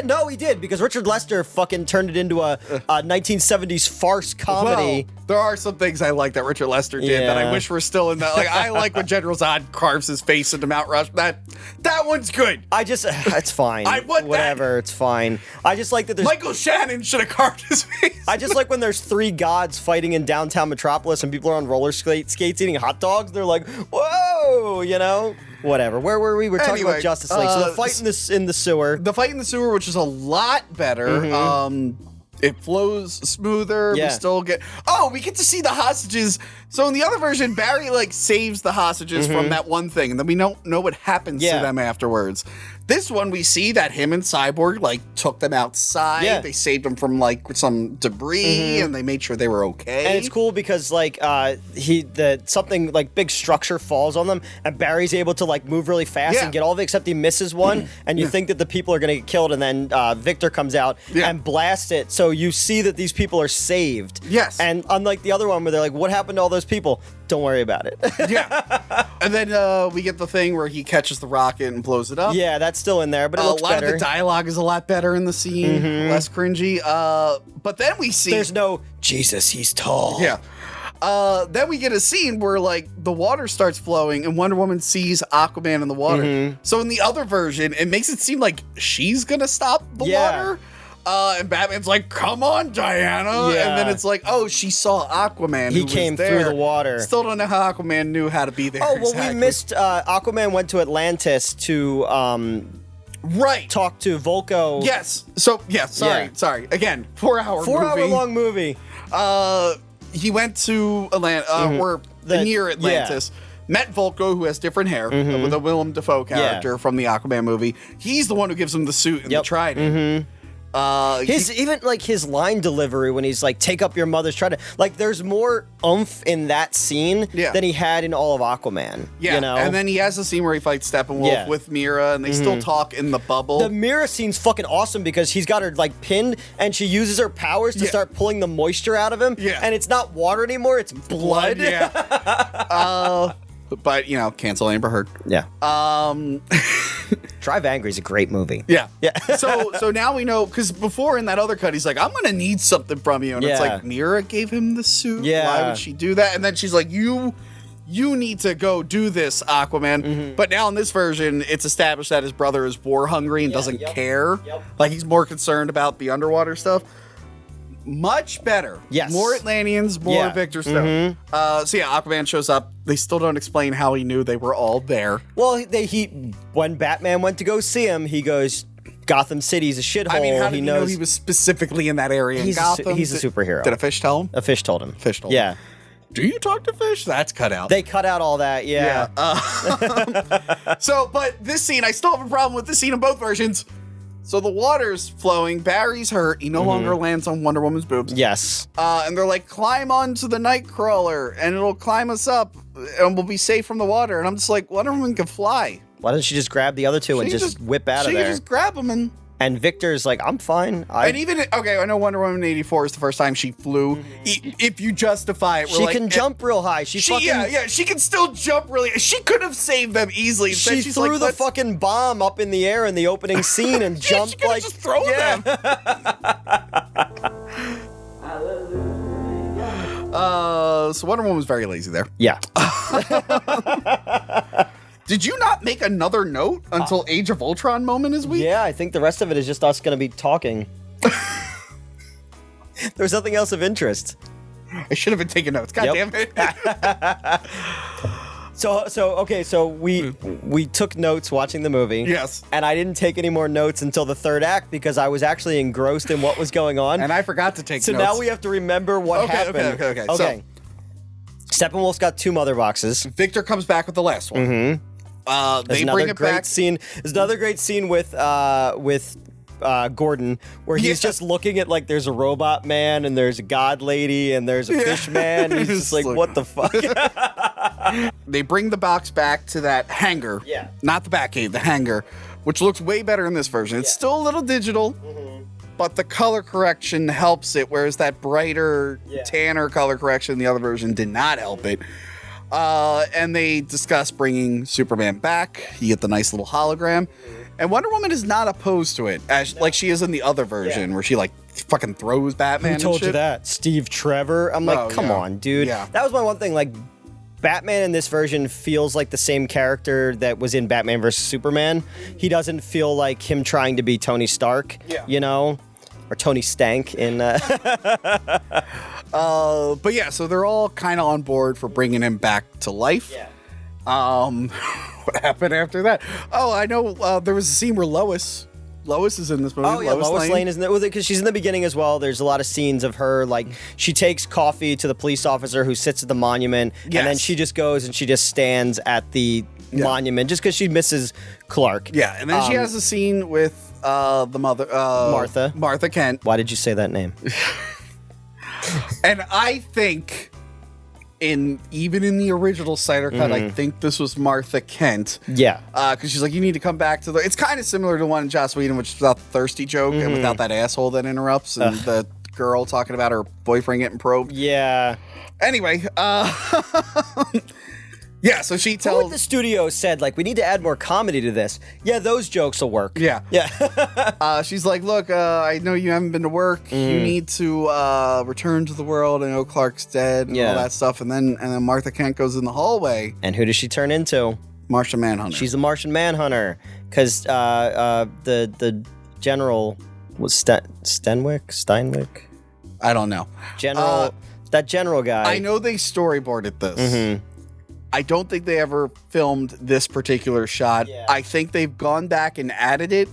no, he did, because Richard Lester fucking turned it into a 1970s farce comedy. Well, there are some things I like that Richard Lester did that I wish were still in that. Like, I like when General Zod carves his face into Mount Rush. That one's good. It's fine. I want whatever, it's fine. I just like that there's... Michael Shannon should have carved his face. I just like when there's 3 gods fighting in downtown Metropolis and people are on roller skates eating hot dogs. They're like, whoa, you know? Whatever. Where were we? We're talking about Justice League. So the fight in the sewer. The fight in the sewer, which is a lot better. It flows smoother. We still get... Oh, we get to see the hostages. So in the other version, Barry, like, saves the hostages from that one thing, and then we don't know what happens to them afterwards. This one, we see that him and Cyborg, like, took them outside. Yeah. They saved them from, like, some debris, and they made sure they were okay. And it's cool because, like, something, like, big structure falls on them, and Barry's able to, like, move really fast and get all of it, except he misses one, and you think that the people are going to get killed, and then Victor comes out and blasts it, so you see that these people are saved. Yes. And unlike the other one where they're like, what happened to all those people? Don't worry about it. And then we get the thing where he catches the rocket and blows it up. Yeah, that's still in there, but it looks better. A lot of the dialogue is a lot better in the scene, less cringy. But then we see... There's no, Jesus, he's tall. Yeah. Then we get a scene where, like, the water starts flowing and Wonder Woman sees Aquaman in the water. So in the other version, it makes it seem like she's gonna stop the water. And Batman's like, come on, Diana. And then it's like, oh, she saw Aquaman. He came through the water. Still don't know how Aquaman knew how to be there. Oh, well, we missed, Aquaman went to Atlantis to, talk to Volko. Yes. So, sorry. Again, 4-hour movie. 4-hour-long movie. He went to near Atlantis. Met Volko, who has different hair, with a Willem Dafoe character from the Aquaman movie. He's the one who gives him the suit and the trident. His line delivery when he's like, take up your mother's trident. Like, there's more oomph in that scene than he had in all of Aquaman. Yeah, you know? And then he has a scene where he fights Steppenwolf with Mira, and they still talk in the bubble. The Mira scene's fucking awesome because he's got her, like, pinned, and she uses her powers to start pulling the moisture out of him. Yeah. And it's not water anymore, it's blood. But, you know, cancel Amber Heard. Yeah. Drive Angry is a great movie. Yeah. So now we know, because before in that other cut, he's like, I'm going to need something from you. And it's like, Mira gave him the suit. Yeah. Why would she do that? And then she's like, you need to go do this, Aquaman. But now in this version, it's established that his brother is war hungry and doesn't care. Like, he's more concerned about the underwater stuff. Much better. Yes. More Atlanteans, more Victor stuff. So Aquaman shows up. They still don't explain how he knew they were all there. Well, when Batman went to go see him, he goes, Gotham City's a shithole. I mean, how did he know he was specifically in that area in Gotham? He's a superhero. Did a fish tell him? A fish told him. Fish told him. Yeah. Do you talk to fish? That's cut out. They cut out all that, yeah. But this scene, I still have a problem with this scene in both versions. So the water's flowing, Barry's hurt, he no longer lands on Wonder Woman's boobs. Yes. And they're like, climb onto the Nightcrawler, and it'll climb us up, and we'll be safe from the water. And I'm just like, Wonder Woman can fly. Why doesn't she just grab the other two and just whip out of there? She can just grab them and Victor's like, I'm fine. And even, I know Wonder Woman 84 is the first time she flew. If you justify it, she can jump real high. She can still jump really. She could have saved them easily. She threw the fucking bomb up in the air in the opening scene and jumped she like just throw them. So Wonder Woman was very lazy there. Yeah. Did you not make another note until Age of Ultron moment is weak? Yeah, I think the rest of it is just us going to be talking. There's nothing else of interest. I should have been taking notes. God damn it. So we took notes watching the movie. Yes. And I didn't take any more notes until the third act because I was actually engrossed in what was going on. And I forgot to take so notes. now we have to remember what happened. Okay. Okay. Steppenwolf's got 2 mother boxes. Victor comes back with the last one. Mm-hmm. They bring it back. There's another great scene with Gordon where he's just looking at like there's a robot man and there's a god lady and there's a fish man. And he's just like, what the fuck? They bring the box back to that hangar. Yeah. Not the Batcave, the hangar, which looks way better in this version. It's still a little digital, but the color correction helps it, whereas that brighter, tanner color correction in the other version did not help it. And they discuss bringing Superman back. You get the nice little hologram. And Wonder Woman is not opposed to it, like she is in the other version, where she like fucking throws Batman. Who told and shit. you that? Steve Trevor? I'm like, come on, dude. Yeah. That was my one thing. Like, Batman in this version feels like the same character that was in Batman vs. Superman. He doesn't feel like him trying to be Tony Stark, you know? Or Tony Stank in... But yeah, so they're all kind of on board for bringing him back to life. Yeah. What happened after that? Oh, I know. There was a scene where Lois is in this movie. Oh yeah, Lois Lane is in it because she's in the beginning as well. There's a lot of scenes of her like she takes coffee to the police officer who sits at the monument, and then she just goes and she just stands at the monument just because she misses Clark. Yeah, and then she has a scene with the mother, Martha Kent. Why did you say that name? And I think. Even in the original Snyder Cut, I think this was Martha Kent. Yeah. Because she's like, you need to come back to the... It's kind of similar to one in Joss Whedon, which is without the thirsty joke and without that asshole that interrupts and the girl talking about her boyfriend getting probed. Yeah. Anyway, yeah, so she tells... Who at the studio said, like, we need to add more comedy to this? Yeah, those jokes will work. Yeah. Yeah. She's like, look, I know you haven't been to work. You need to return to the world. I know Clark's dead and all that stuff. And then Martha Kent goes in the hallway. And who does she turn into? Martian Manhunter. She's the Martian Manhunter. Because the general was Steinwick? I don't know. That general guy. I know they storyboarded this. I don't think they ever filmed this particular shot. Yeah. I think they've gone back and added it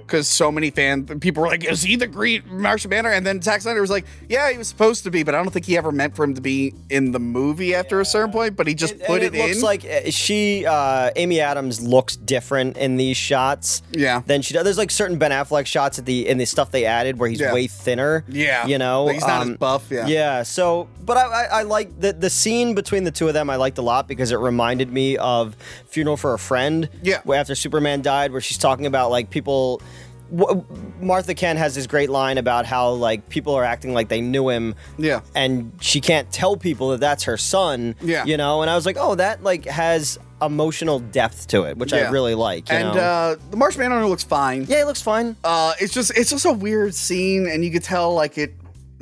because so many people were like, is he the Green Martian Manhunter? And then Zack Snyder was like, yeah, he was supposed to be, but I don't think he ever meant for him to be in the movie after a certain point, but he just put it in. It looks like Amy Adams looks different in these shots than she does. There's like certain Ben Affleck shots in the stuff they added where he's way thinner. Yeah. You know? Like he's not as buff. Yeah. Yeah. So, but I like the scene between the two of them I liked a lot because it reminded me of Funeral for a Friend. Yeah. Where after Superman died, where she's talking about like people... Martha Kent has this great line about how like people are acting like they knew him, and she can't tell people that that's her son, you know. And I was like, oh, that like has emotional depth to it, which I really like. You know? The Martian Manhunter looks fine. Yeah, it looks fine. It's just a weird scene, and you could tell like it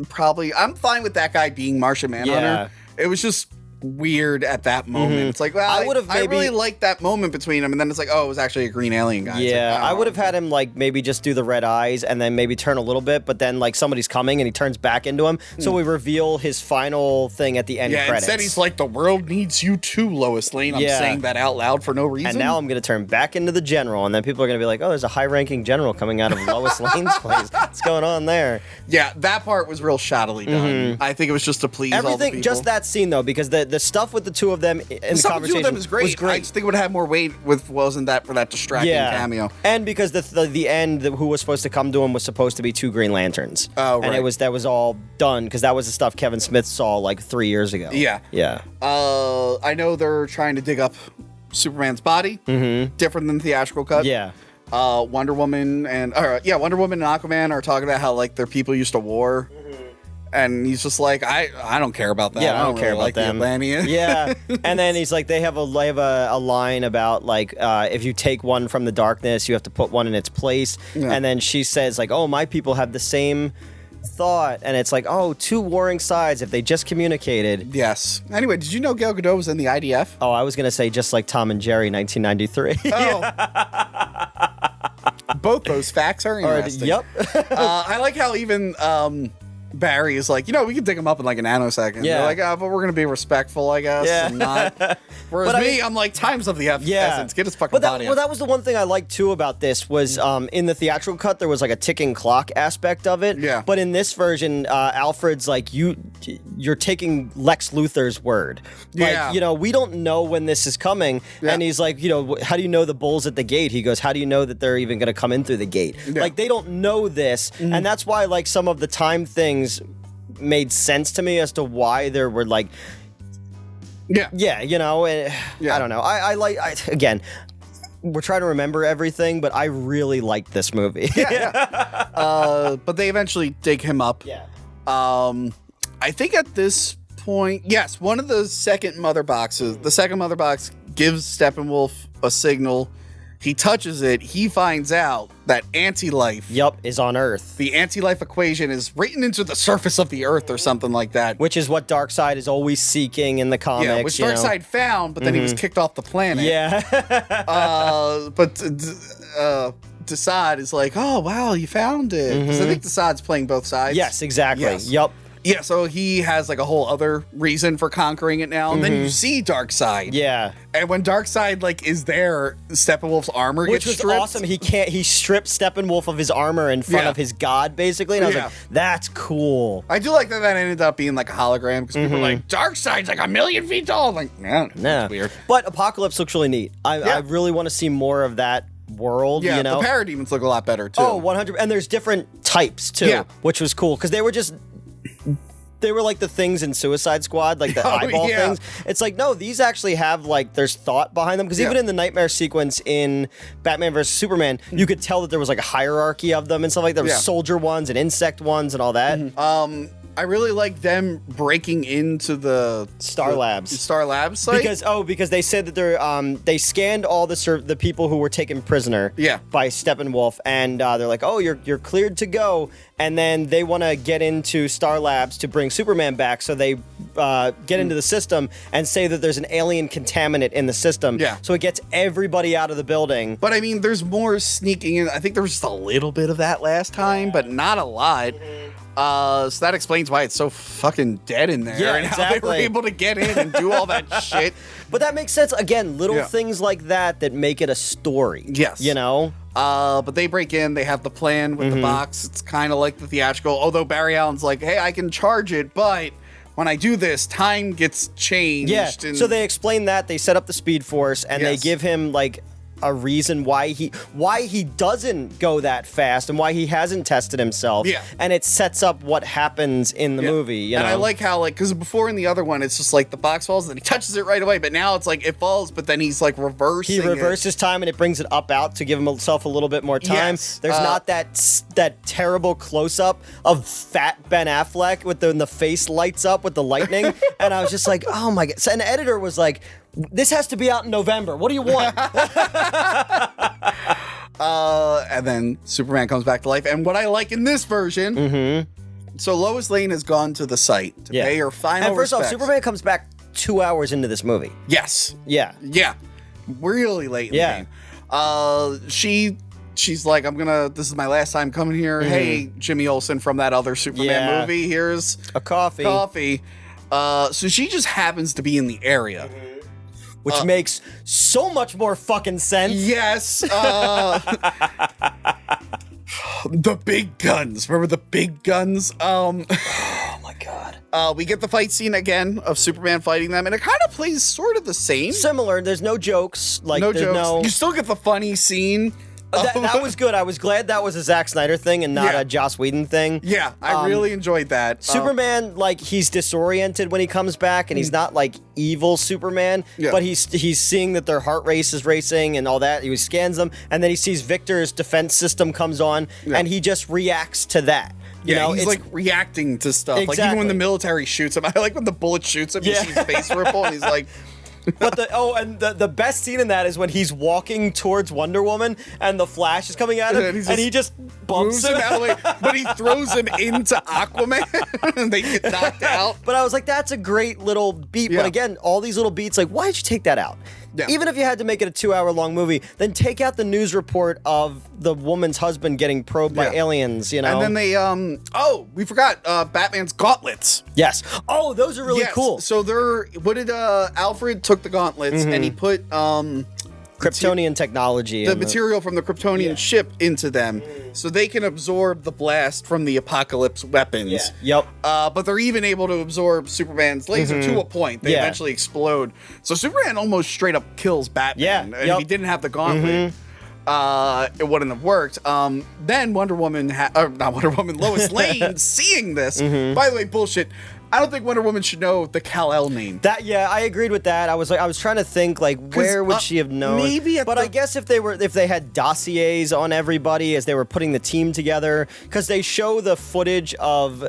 probably. I'm fine with that guy being Martian Manhunter. Yeah. It was just weird at that moment. It's like, well, I really liked that moment between them, and then it's like, oh, it was actually a green alien guy. Yeah, like, I would have had him like maybe just do the red eyes and then maybe turn a little bit, but then like somebody's coming and he turns back into him, so we reveal his final thing at the end credits. Instead he's like, the world needs you too, Lois Lane. I'm saying that out loud for no reason. And now I'm going to turn back into the general, and then people are going to be like, oh, there's a high-ranking general coming out of Lois Lane's place. What's going on there? Yeah, that part was real shoddily done. I think it was just to please all the people. Just that scene though, because the stuff with the two of them in the conversation the two of them is great. I just think it would have more weight wasn't that for that distracting cameo. And because the end, who was supposed to come to him was supposed to be 2 Green Lanterns. Oh, right. And that was all done because that was the stuff Kevin Smith saw like 3 years ago. Yeah. Yeah. I know they're trying to dig up Superman's body. Different than the theatrical cut. Yeah. Wonder Woman and Aquaman are talking about how like their people used to war. And he's just like, I don't care about that. Yeah, I don't care really about like them. The Atlantean. Yeah, and then he's like, they have a line about like, if you take one from the darkness, you have to put one in its place. Yeah. And then she says like, oh, my people have the same thought, and it's like, oh, 2 warring sides if they just communicated. Yes. Anyway, did you know Gal Gadot was in the IDF? Oh, I was gonna say just like Tom and Jerry, 1993. Oh. Both those facts are interesting. Yep. I like how even Barry is like, we can dig him up in like a nanosecond. Yeah. They're like, but we're going to be respectful, I guess. Yeah. And not. Whereas I'm like, times of the essence. Get his fucking body that was the one thing I liked too about this was in the theatrical cut, there was like a ticking clock aspect of it. Yeah. But in this version, Alfred's like, you're taking Lex Luthor's word. Yeah. Like, we don't know when this is coming. Yeah. And he's like, how do you know the bull's at the gate? He goes, how do you know that they're even going to come in through the gate? Yeah. Like, they don't know this. And that's why, like, some of the time things made sense to me as to why there were, like... Yeah. Yeah, I don't know. Again, we're trying to remember everything, but I really liked this movie. But they eventually dig him up. Yeah. I think at this point, yes, one of the second mother box gives Steppenwolf a signal. He touches it. He finds out that anti-life. Yep, is on Earth. The anti-life equation is written into the surface of the Earth or something like that. Which is what Darkseid is always seeking in the comics. Yeah, which Darkseid found, but then he was kicked off the planet. Yeah. But Darkseid is like, oh, wow, you found it. Because I think Darkseid's playing both sides. Yes, exactly. Yes. Yep. Yeah, so he has like a whole other reason for conquering it now. And then you see Darkseid. Yeah. And when Darkseid like is there, Steppenwolf's armor Which gets was stripped. awesome. He stripped Steppenwolf of his armor in front of his god, basically. And I was like, that's cool. I do like that ended up being like a hologram because people are like, Darkseid's like 1,000,000 feet tall. I'm like, Nah. that's weird. But Apocalypse looks really neat. I really want to see more of that world, Yeah, you know? the parademons look a lot better too. Oh, 100. And there's different types too, which was cool because they were like the things in Suicide Squad, like the eyeball things. It's like, no, these actually have like, there's thought behind them. Because even in the nightmare sequence in Batman vs. Superman, you could tell that there was like a hierarchy of them and stuff like that. There was soldier ones and insect ones and all that. I really like them breaking into the Star Labs site. Because they said that they scanned all the people who were taken prisoner by Steppenwolf, and they're like, oh, you're cleared to go, and then they want to get into Star Labs to bring Superman back, so they get into the system and say that there's an alien contaminant in the system, so it gets everybody out of the building. But I mean, there's more sneaking in. I think there was just a little bit of that last time, but not a lot. So that explains why it's so fucking dead in there and how they were able to get in and do all that shit. But that makes sense. Again, little things like that make it a story. Yes. You know? But they break in. They have the plan with the box. It's kind of like the theatrical. Although Barry Allen's like, hey, I can charge it, but when I do this, time gets changed. Yeah, and so they explain that. They set up the Speed Force, and they give him, like, a reason why he doesn't go that fast and why he hasn't tested himself. Yeah. And it sets up what happens in the movie, you know? And I like how, like, because before in the other one, it's just like the box falls and then he touches it right away. But now it's like it falls, but then he's like reversing. He reverses time and it brings it up out to give himself a little bit more time. Yes. There's not that terrible close up of fat Ben Affleck when the face lights up with the lightning. And I was just like, oh my God. So an editor was like, this has to be out in November. What do you want? And then Superman comes back to life. And what I like in this version, so Lois Lane has gone to the site to pay her final And first respects. off, Superman comes back 2 hours into this movie. Yes. Yeah. Yeah. Really late in the game. She's like, this is my last time coming here. Hey, Jimmy Olsen from that other Superman movie. Here's a coffee. So she just happens to be in the area. Which makes so much more fucking sense. Yes. The big guns. Remember the big guns? Oh my God. We get the fight scene again of Superman fighting them, and it kind of plays sort of the same. Similar. There's no jokes. Like, no jokes. You still get the funny scene. That was good. I was glad that was a Zack Snyder thing and not a Joss Whedon thing. Yeah, I really enjoyed that. Superman, like, he's disoriented when he comes back, and he's not like evil Superman, but he's seeing that their heart rate is racing and all that. He scans them, and then he sees Victor's defense system comes on, and he just reacts to that. You know, he's like reacting to stuff. Exactly. Like even when the military shoots him, I like when the bullet shoots him, you see his face ripple, and he's like. But the best scene in that is when he's walking towards Wonder Woman and the Flash is coming at him and he just bumps him out of the way, but he throws him into Aquaman and they get knocked out. But I was like, that's a great little beat. But again, all these little beats, like, why did you take that out? Yeah. Even if you had to make it a 2-hour-long movie, then take out the news report of the woman's husband getting probed by aliens, you know? And then they, we forgot, Batman's gauntlets. Yes. Oh, those are really cool. So Alfred took the gauntlets and he put, Kryptonian technology. The material from the Kryptonian ship into them so they can absorb the blast from the apocalypse weapons. Yeah. Yep. But they're even able to absorb Superman's laser to a point. They eventually explode. So Superman almost straight up kills Batman. Yeah. And if he didn't have the gauntlet, it wouldn't have worked. Then Wonder Woman, Lois Lane, seeing this, by the way, bullshit. I don't think Wonder Woman should know the Kal-El name. I agreed with that. I was trying to think where would she have known? Maybe but I guess if they had dossiers on everybody as they were putting the team together, because they show the footage of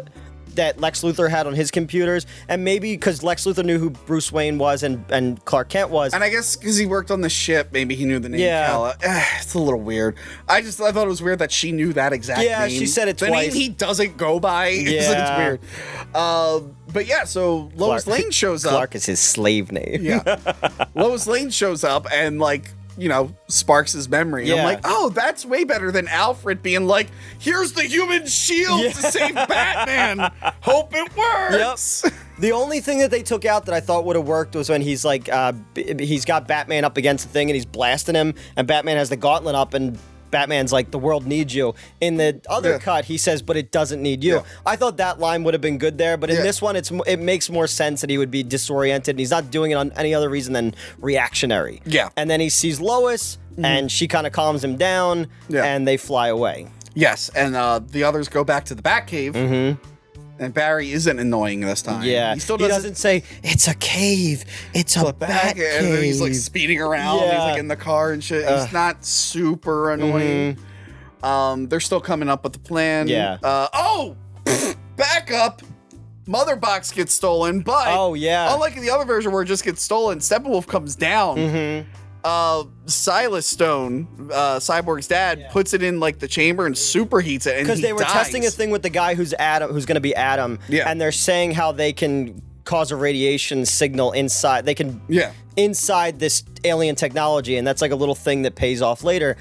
that Lex Luthor had on his computers, and maybe because Lex Luthor knew who Bruce Wayne was and Clark Kent was. And I guess because he worked on the ship, maybe he knew the name Kal-El. It's a little weird. I thought it was weird that she knew that exact name. Yeah, she said it twice. The name he doesn't go by. It's weird. But yeah, so Lois Lane shows up. Clark is his slave name. Yeah. Lois Lane shows up and sparks his memory. I'm like, oh, that's way better than Alfred being like, here's the human shield to save Batman. Hope it works. Yep. The only thing that they took out that I thought would have worked was when he's he's got Batman up against the thing and he's blasting him, and Batman has the gauntlet up and Batman's like, the world needs you. In the other cut, he says, but it doesn't need you. Yeah. I thought that line would have been good there, but in this one, it makes more sense that he would be disoriented, and he's not doing it on any other reason than reactionary. Yeah. And then he sees Lois, and she kind of calms him down, and they fly away. Yes, and the others go back to the Batcave. And Barry isn't annoying this time. Yeah. He doesn't say, it's a cave. It's a bat cave. And then he's speeding around. Yeah. He's in the car and shit. He's not super annoying. They're still coming up with the plan. Yeah. Back up. Mother Box gets stolen, but unlike in the other version where it just gets stolen, Steppenwolf comes down. Silas Stone, Cyborg's dad, puts it in the chamber and superheats it, and because they were testing a thing with the guy who's going to be Adam, and they're saying how they can cause a radiation signal inside. They can inside this alien technology, and that's a little thing that pays off later.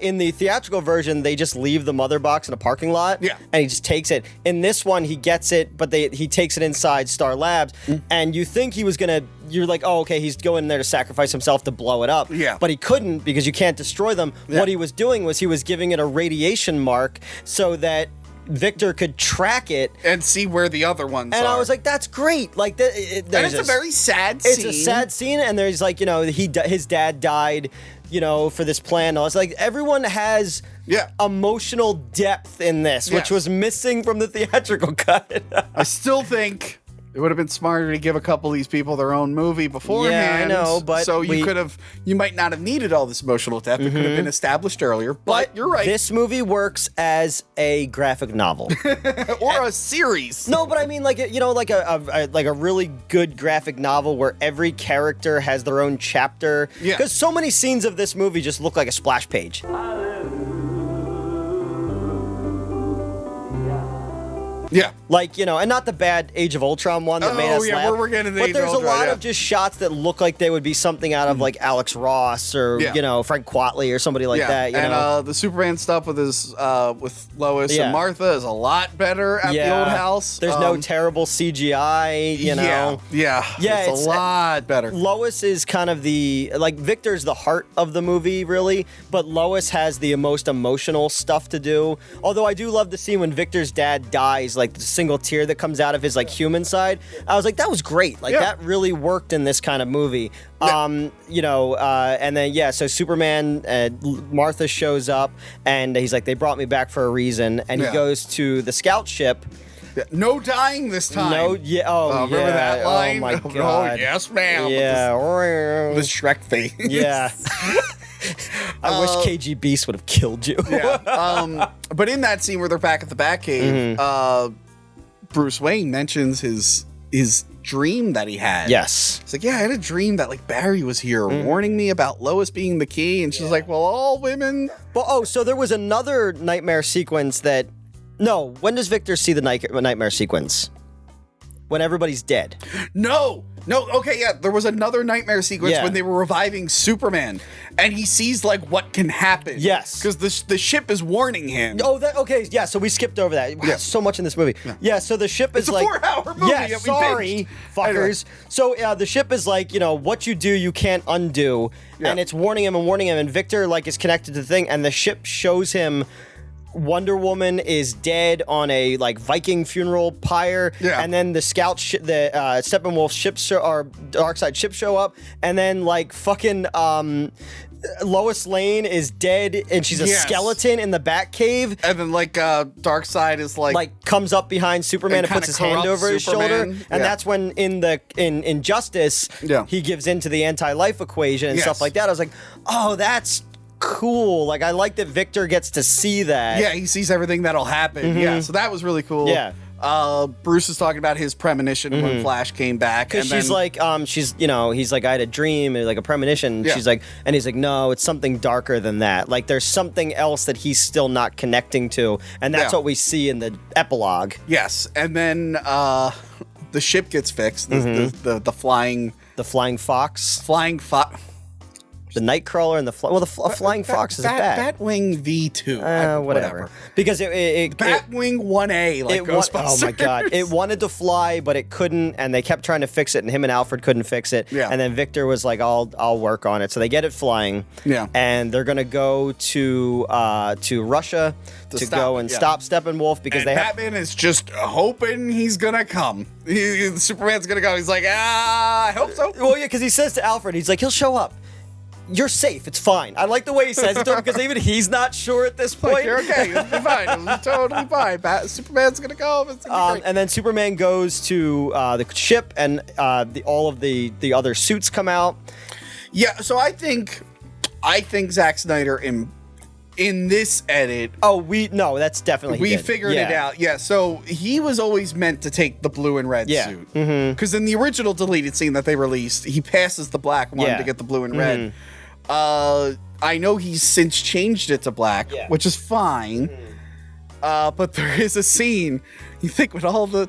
In the theatrical version, they just leave the mother box in a parking lot, and he just takes it. In this one, he gets it, but he takes it inside Star Labs, and you think he was gonna. You're like, oh, okay, he's going there to sacrifice himself to blow it up. Yeah. But he couldn't because you can't destroy them. Yeah. What he was doing was he was giving it a radiation mark so that Victor could track it and see where the other ones are. And I was like, that's great. And it's a very sad scene. It's a sad scene, and there's his dad died, for this plan. I was like, everyone has emotional depth in this, which was missing from the theatrical cut. I still think it would have been smarter to give a couple of these people their own movie beforehand. Yeah, I know, but so you might not have needed all this emotional depth. It could have been established earlier. But you're right. This movie works as a graphic novel or a series. No, but I mean, like a really good graphic novel where every character has their own chapter. Yeah. Because so many scenes of this movie just look like a splash page. Yeah. And not the bad Age of Ultron one that made us laugh. We're getting the But Age there's of Ultron, a lot of just shots that look like they would be something out of Alex Ross or Frank Quatley or somebody like that. And the Superman stuff with with Lois and Martha is a lot better at the old house. There's no terrible CGI. It's a lot better. Lois is kind of Victor's the heart of the movie, really, but Lois has the most emotional stuff to do. Although I do love the scene when Victor's dad dies. The single tear that comes out of his human side. I was like, that was great. That really worked in this kind of movie. And then so Superman, Martha shows up, and he's like, they brought me back for a reason, and he goes to the scout ship. No dying this time. Remember that line? Oh my god. Oh yes, ma'am. Yeah. The Shrek face. Yeah. I wish KG Beast would have killed you. But in that scene where they're back at the Batcave, Bruce Wayne mentions his dream that he had. Yes. It's like, I had a dream that Barry was here warning me about Lois being the key, and she's like, well, all women. Well, so there was another nightmare sequence that. No, when does Victor see the nightmare sequence? when everybody's dead. No, okay, yeah, there was another nightmare sequence Yeah. when they were reviving Superman, and he sees, like, what can happen. Yes. Because the ship is warning him. Oh, okay, yeah, so we skipped over that. Wow, so much in this movie. Yeah, so the ship is It's a like... 4-hour movie Yeah, that we sorry, fuckers. Anyway. So the ship is like, what you do, you can't undo, and it's warning him, and Victor, like, is connected to the thing, and the ship shows him... Wonder Woman is dead on a like Viking funeral pyre, and then the scout, the Steppenwolf ships or Darkseid ships show up, and then like fucking Lois Lane is dead, and she's a skeleton in the Batcave, and then like Darkseid is like comes up behind Superman and puts his hand over his shoulder, and that's when in Injustice he gives into the anti-life equation and stuff like that. I was like, oh, that's cool. Like, I like that Victor gets to see that. Yeah, he sees everything that'll happen. Yeah, so that was really cool. Yeah. Bruce is talking about his premonition when Flash came back. Because she's like, he's like, I had a dream, like a premonition. Yeah. She's like, and he's like, no, it's something darker than that. Like, there's something else that he's still not connecting to. And that's what we see in the epilogue. Yes. And then the ship gets fixed. The flying... The flying fox. Flying fox. The Nightcrawler and the flying fox is a bat. Batwing V2. Whatever. Because it Batwing 1A, like Ghostbusters. Oh my god! It wanted to fly, but it couldn't, and they kept trying to fix it, and him and Alfred couldn't fix it. Yeah. And then Victor was like, "I'll work on it." So they get it flying. Yeah. And they're gonna go to Russia to go and stop Steppenwolf because and Batman is just hoping he's gonna come. Superman's gonna go. He's like, I hope so. Well, yeah, because he says to Alfred, he's like, he'll show up. You're safe. It's fine. I like the way he says it to him because even he's not sure at this point. You're okay. It'll be fine. It'll be totally fine. Superman's gonna come. It's gonna be great. And then Superman goes to the ship, and all of the other suits come out. Yeah. So I think Zack Snyder in this edit. Oh, that's definitely we figured it out. Yeah. So he was always meant to take the blue and red suit because in the original deleted scene that they released, he passes the black one to get the blue and red. I know he's since changed it to black, which is fine. But there is a scene, you think, with all the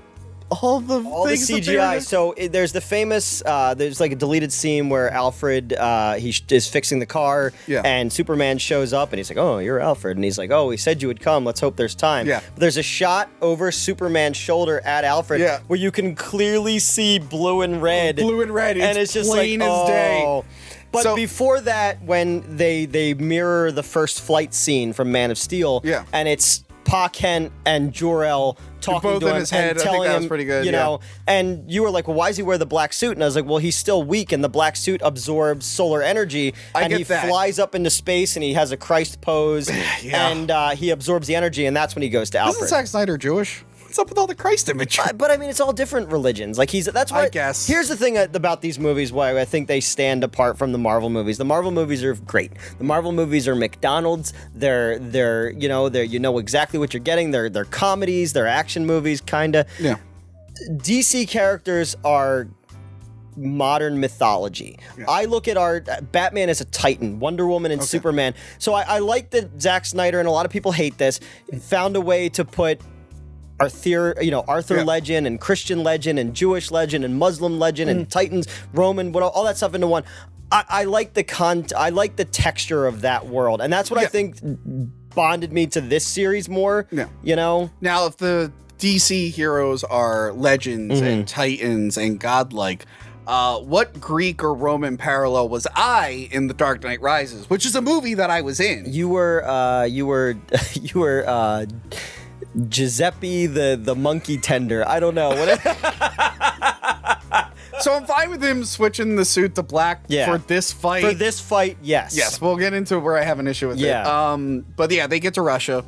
CGI. So there's the famous, there's like a deleted scene where Alfred, he is fixing the car, and Superman shows up, and he's like, "Oh, you're Alfred," and he's like, "Oh, he said you would come. Let's hope there's time." Yeah. But there's a shot over Superman's shoulder at Alfred, where you can clearly see blue and red. Blue and red, and it's just plain like, as day. But before that, when they mirror the first flight scene from Man of Steel, and it's Pa Kent and Jor-El talking both to in him his head. and I telling think that was him, pretty good, you know, and you were like, well, why does he wear the black suit? And I was like, well, he's still weak, and the black suit absorbs solar energy, and he flies up into space, and he has a Christ pose, and he absorbs the energy, and that's when he goes to Alfred. Isn't Zack Snyder Jewish? What's up with all the Christ imagery? But I mean, it's all different religions. Like that's why. I guess. Here's the thing about these movies: why I think they stand apart from the Marvel movies. The Marvel movies are great. The Marvel movies are McDonald's. They're you know exactly what you're getting. They're comedies. They're action movies, kinda. Yeah. DC characters are modern mythology. Yeah. I look at our Batman as a Titan, Wonder Woman and Superman. So I like that Zack Snyder, and a lot of people hate this, found a way to put Arthur legend and Christian legend and Jewish legend and Muslim legend and Titans, Roman, all that stuff into one. I like I like the texture of that world, and that's what I think bonded me to this series more. Yeah. You know? Now, if the DC heroes are legends and Titans and godlike, what Greek or Roman parallel was I in The Dark Knight Rises, which is a movie that I was in? You were Giuseppe the monkey tender. I don't know. So I'm fine with him switching the suit to black for this fight. For this fight, yes. Yes, we'll get into where I have an issue with it. But yeah, they get to Russia.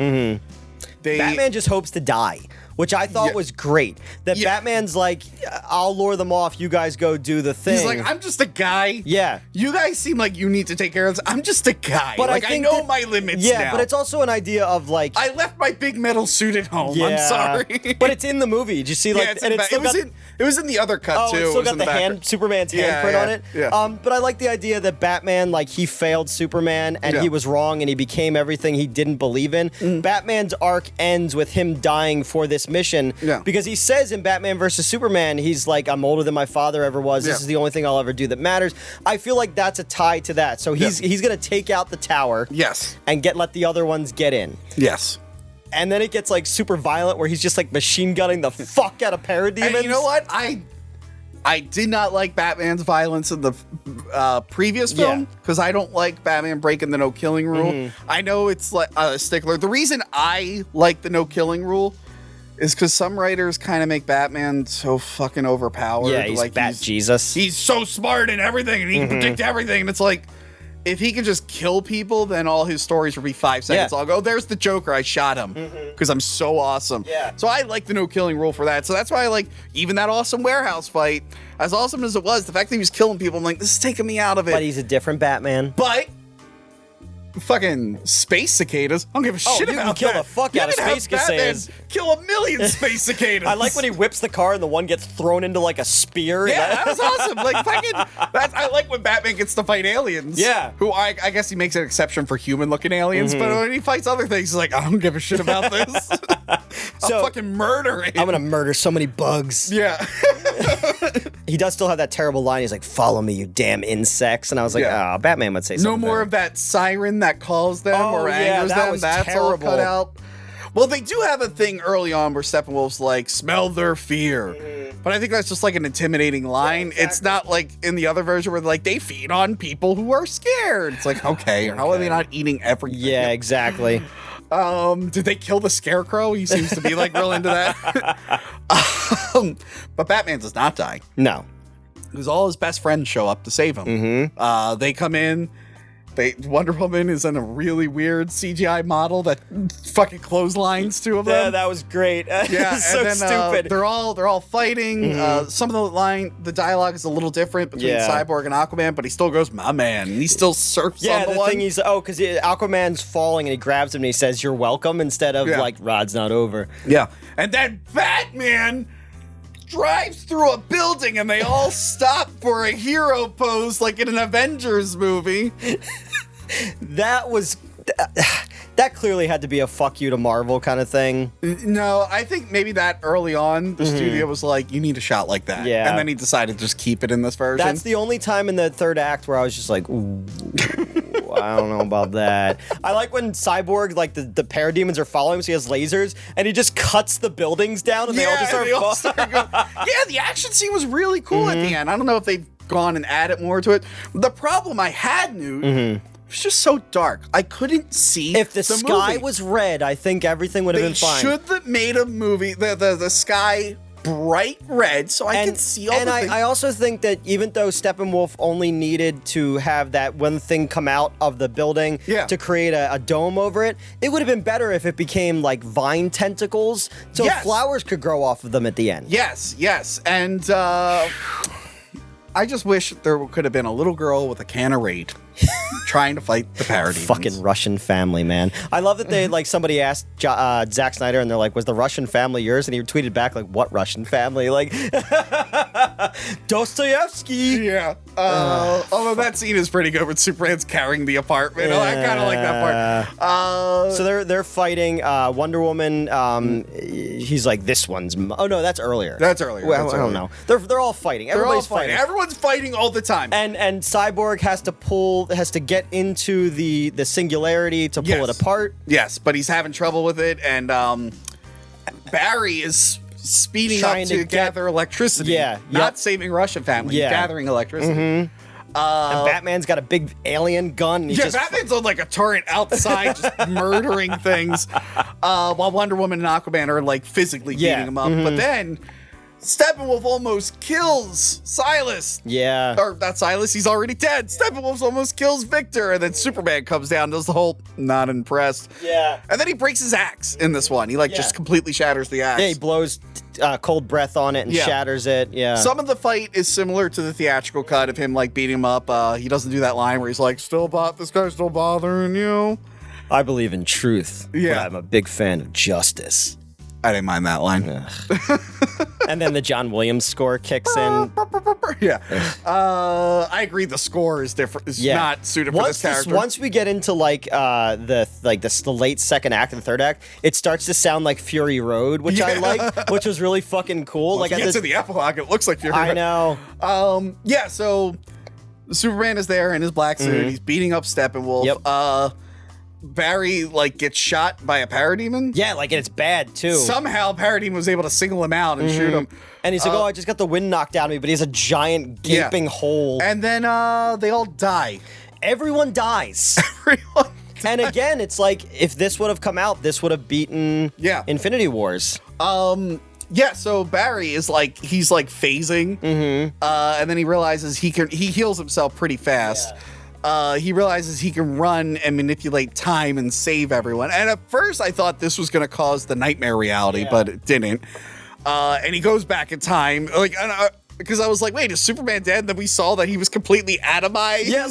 Batman just hopes to die, which I thought was great. That Batman's like, I'll lure them off, you guys go do the thing. He's like, I'm just a guy. Yeah. You guys seem like you need to take care of this. I'm just a guy. But like, I know my limits now. Yeah, but it's also an idea of like... I left my big metal suit at home. I'm sorry. But it's in the movie. Did you see like... It was in the other cut, too. It still got the Superman's handprint on it. Yeah. But I like the idea that Batman, like, he failed Superman, and he was wrong, and he became everything he didn't believe in. Batman's arc ends with him dying for this mission. Yeah. Because he says in Batman vs. Superman, he's like, I'm older than my father ever was. This is the only thing I'll ever do that matters. I feel like that's a tie to that. So he's going to take out the tower. Yes. And let the other ones get in. Yes. And then it gets like super violent where he's just like machine gunning the fuck out of parademons. And you know what? I did not like Batman's violence in the previous film because I don't like Batman breaking the no killing rule. I know it's like a stickler. The reason I like the no killing rule is because some writers kind of make Batman so fucking overpowered. Yeah, he's like Jesus. He's so smart and everything, and he can predict everything. And it's like, if he could just kill people, then all his stories would be 5 seconds. I'll go, there's the Joker, I shot him because I'm so awesome. Yeah. So I like the no killing rule for that. So that's why I like even that awesome warehouse fight. As awesome as it was, the fact that he was killing people, I'm like, this is taking me out of it. But he's a different Batman. But fucking space cicadas, I don't give a shit about that. You can kill the fuck out of space cicadas. Kill a million space cicadas. I like when he whips the car and the one gets thrown into like a spear. Yeah, that was awesome. Like fucking, I like when Batman gets to fight aliens. Yeah. Who I guess he makes an exception for human-looking aliens, but when he fights other things, he's like, I don't give a shit about this. I'll fucking murder him. I'm gonna murder so many bugs. Yeah. He does still have that terrible line. He's like, "Follow me, you damn insects!" And I was like, "Oh, Batman would say something." No more of that siren that calls them or angers them. That's terrible. all cut out. Well, they do have a thing early on where Steppenwolf's like, smell their fear. But I think that's just like an intimidating line. Yeah, exactly. It's not like in the other version where like they feed on people who are scared. It's like, okay, how are they not eating everything? Yeah, exactly. Did they kill the Scarecrow? He seems to be like real into that. But Batman does not die. No. Because all his best friends show up to save him. They come in. Wonder Woman is in a really weird CGI model that fucking clotheslines two of them. Yeah, that was great. Yeah, so and then, stupid. They're all fighting. Some of the dialogue is a little different between Cyborg and Aquaman, but he still goes, "My man," and he still surfs on the one. Thing he's because Aquaman's falling and he grabs him and he says, "You're welcome," instead of like, "Rod's not over." Yeah, and then Batman drives through a building and they all stop for a hero pose like in an Avengers movie. That clearly had to be a fuck you to Marvel kind of thing. No, I think maybe that early on, the studio was like, you need a shot like that. Yeah. And then he decided to just keep it in this version. That's the only time in the third act where I was just like, ooh, I don't know about that. I like when Cyborg, like the parademons are following him, so he has lasers, and he just cuts the buildings down and they all just start falling. Yeah, the action scene was really cool at the end. I don't know if they've gone and added more to it. The problem I had, Newt, it was just so dark. I couldn't see If the sky was red, I think everything would have been fine. They should have made a movie, the sky bright red, so I could see all the things. I also think that even though Steppenwolf only needed to have that one thing come out of the building to create a dome over it, it would have been better if it became like vine tentacles, so flowers could grow off of them at the end. Yes. And I just wish there could have been a little girl with a can of Raid trying to fight the parademons. Fucking Russian family, man. I love that they, like, somebody asked Zack Snyder, and they're like, was the Russian family yours? And he tweeted back, like, what Russian family? Like, Dostoevsky. Yeah. Although that scene is pretty good when Superman's carrying the apartment. I kind of like that part. So they're fighting Wonder Woman. He's like, this one's... Oh, no, that's earlier. That's earlier. Well, I don't know. They're all fighting. Everybody's fighting. Everyone's fighting all the time. And Cyborg has to get into the singularity to pull it apart. Yes, but he's having trouble with it, and Barry is speeding up to gather electricity. Not saving Russian family, gathering electricity. And Batman's got a big alien gun. And Batman's on like a turret outside, just murdering things, while Wonder Woman and Aquaman are like physically beating him up. But then Steppenwolf almost kills Silas. Yeah. Or not Silas, he's already dead. Steppenwolf almost kills Victor, and then Superman comes down, does the whole not impressed. Yeah. And then he breaks his axe in this one. He just completely shatters the axe. Yeah, he blows cold breath on it and shatters it. Yeah. Some of the fight is similar to the theatrical cut of him like beating him up. He doesn't do that line where he's like, this guy's still bothering you. I believe in truth. But I'm a big fan of justice. I didn't mind that line. And then the John Williams score kicks in. Yeah. I agree. The score is different. It's not suited for this character. Once we get into the late second act and the third act, it starts to sound like Fury Road, which I like, which was really fucking cool. Well, like at the epilogue, it looks like Fury Road. I know. So Superman is there in his black suit. He's beating up Steppenwolf. Yep. Barry gets shot by a parademon. Yeah, and it's bad too. Somehow Parademon was able to single him out and shoot him. And he's like, I just got the wind knocked out of me, but he has a giant gaping hole. And then they all die. Everyone dies. Everyone dies. And again, it's like, if this would have come out, this would have beaten Infinity Wars. So Barry is he's phasing. And then he realizes he heals himself pretty fast. He realizes he can run and manipulate time and save everyone. And at first I thought this was going to cause the nightmare reality, but it didn't. And he goes back in time, because I was like, wait, is Superman dead? And then we saw that he was completely atomized. Yeah,